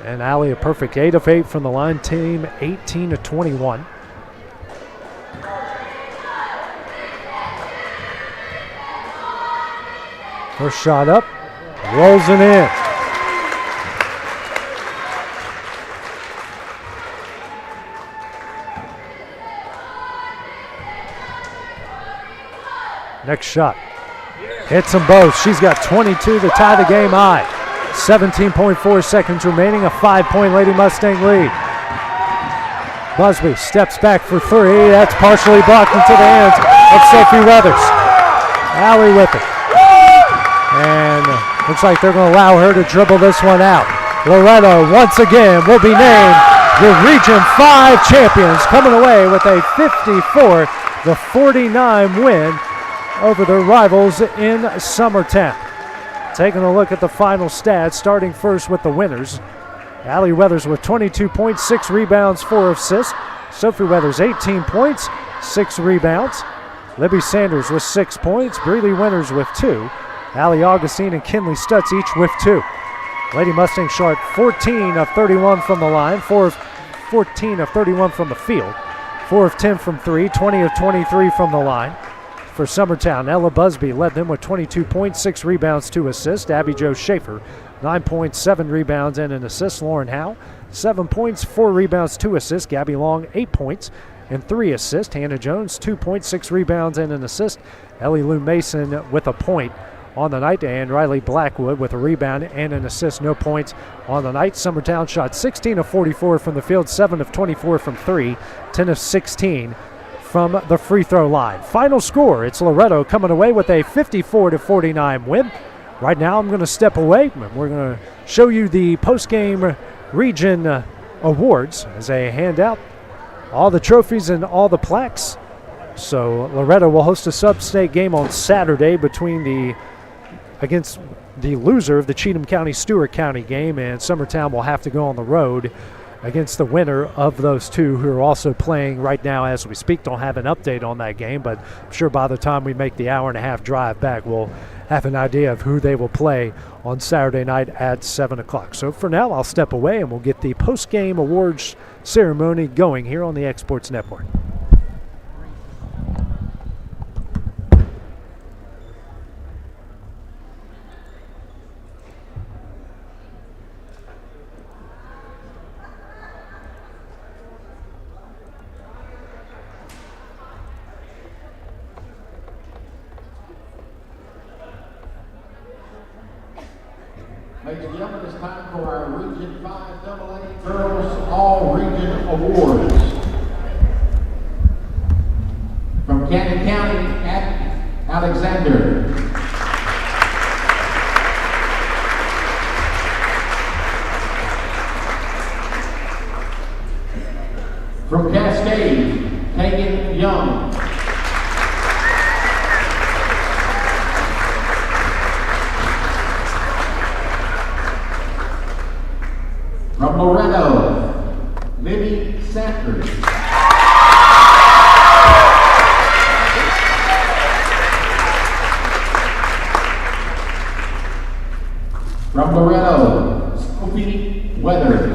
And Allie a perfect 8 of 8 from the line. Team 18 of 21. First shot up, rolls it in. Next shot, hits them both. She's got 22 to tie the game high. 17.4 seconds remaining, a 5-point Lady Mustang lead. Busby steps back for 3. That's partially blocked into the hands of Sophie Weathers. Allie with it. And looks like they're going to allow her to dribble this one out. Loretto once again will be named the Region 5 champions, coming away with a 54-49 win over their rivals in Summertown. Taking a look at the final stats, starting first with the winners. Allie Weathers with 22 points, 6 rebounds, 4 assists. Sophie Weathers 18 points, 6 rebounds. Libby Sanders with 6 points. Breeley Winters with 2. Allie Augustine and Kinley Stutz each with 2. Lady Mustang shot 14 of 31 from the line, 4 of 14 of 31 from the field, 4 of 10 from 3, 20 of 23 from the line. For Summertown, Ella Busby led them with 22 points, 6 rebounds, 2 assists. Abby Jo Schaefer, 9 points, 7 rebounds, and an assist. Lauren Howe, 7 points, 4 rebounds, 2 assists. Gabby Long, 8 points and 3 assists. Hannah Jones, 2 points, 6 rebounds, and an assist. Ellie Lou Mason with a point on the night, and Riley Blackwood with a rebound and an assist. No points on the night. Summertown shot 16 of 44 from the field, 7 of 24 from 3, 10 of 16 from the free throw line. Final score, it's Loretto coming away with a 54-49 win. Right now I'm going to step away. We're going to show you the post-game region awards as they hand out all the trophies and all the plaques. So Loretto will host a sub-state game on Saturday against the loser of the Cheatham County-Stewart County game, and Summertown will have to go on the road against the winner of those two, who are also playing right now as we speak. Don't have an update on that game, but I'm sure by the time we make the hour-and-a-half drive back, we'll have an idea of who they will play on Saturday night at 7 o'clock. So for now, I'll step away and we'll get the post-game awards ceremony going here on the Exports Network. Ladies and gentlemen, it's time for our Region 5 AA Girls All-Region Awards. From Cannon County, Alexander. From Cascade, Kagan Young. From Loretto, Libby Sanders. From Loretto, Sophie Weathers.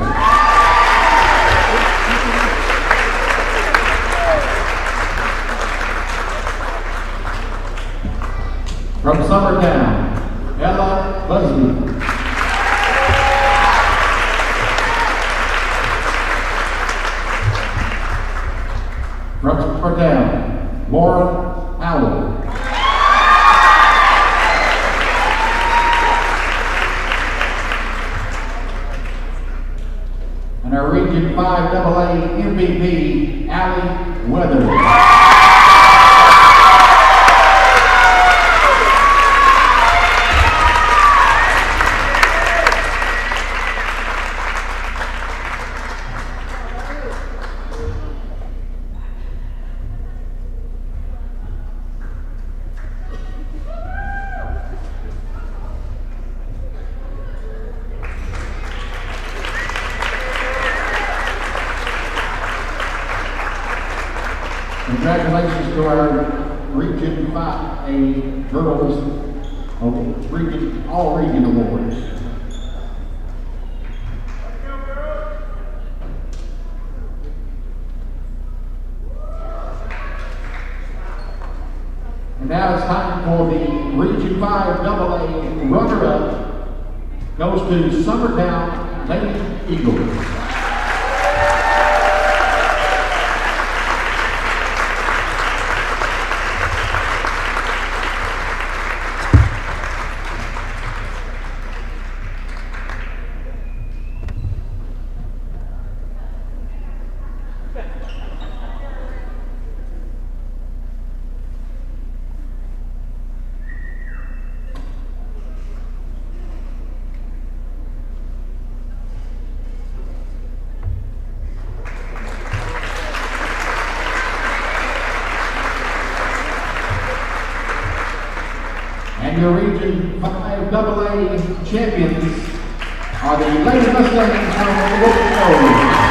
From Summertown, Ella Busby. From Summertown, Lauren Howell. Region 5 AA MVP, Allie Weathers. Congratulations to our Region 5A girls, all region awards. And now it's time for the Region 5 AA runner-up goes to Summertown Lady Eagles. And your Region 5 AA champions are the Lady Mustangs from Loretto.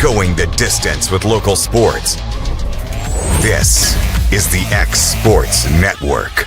Going the distance with local sports. This is the X Sports Network.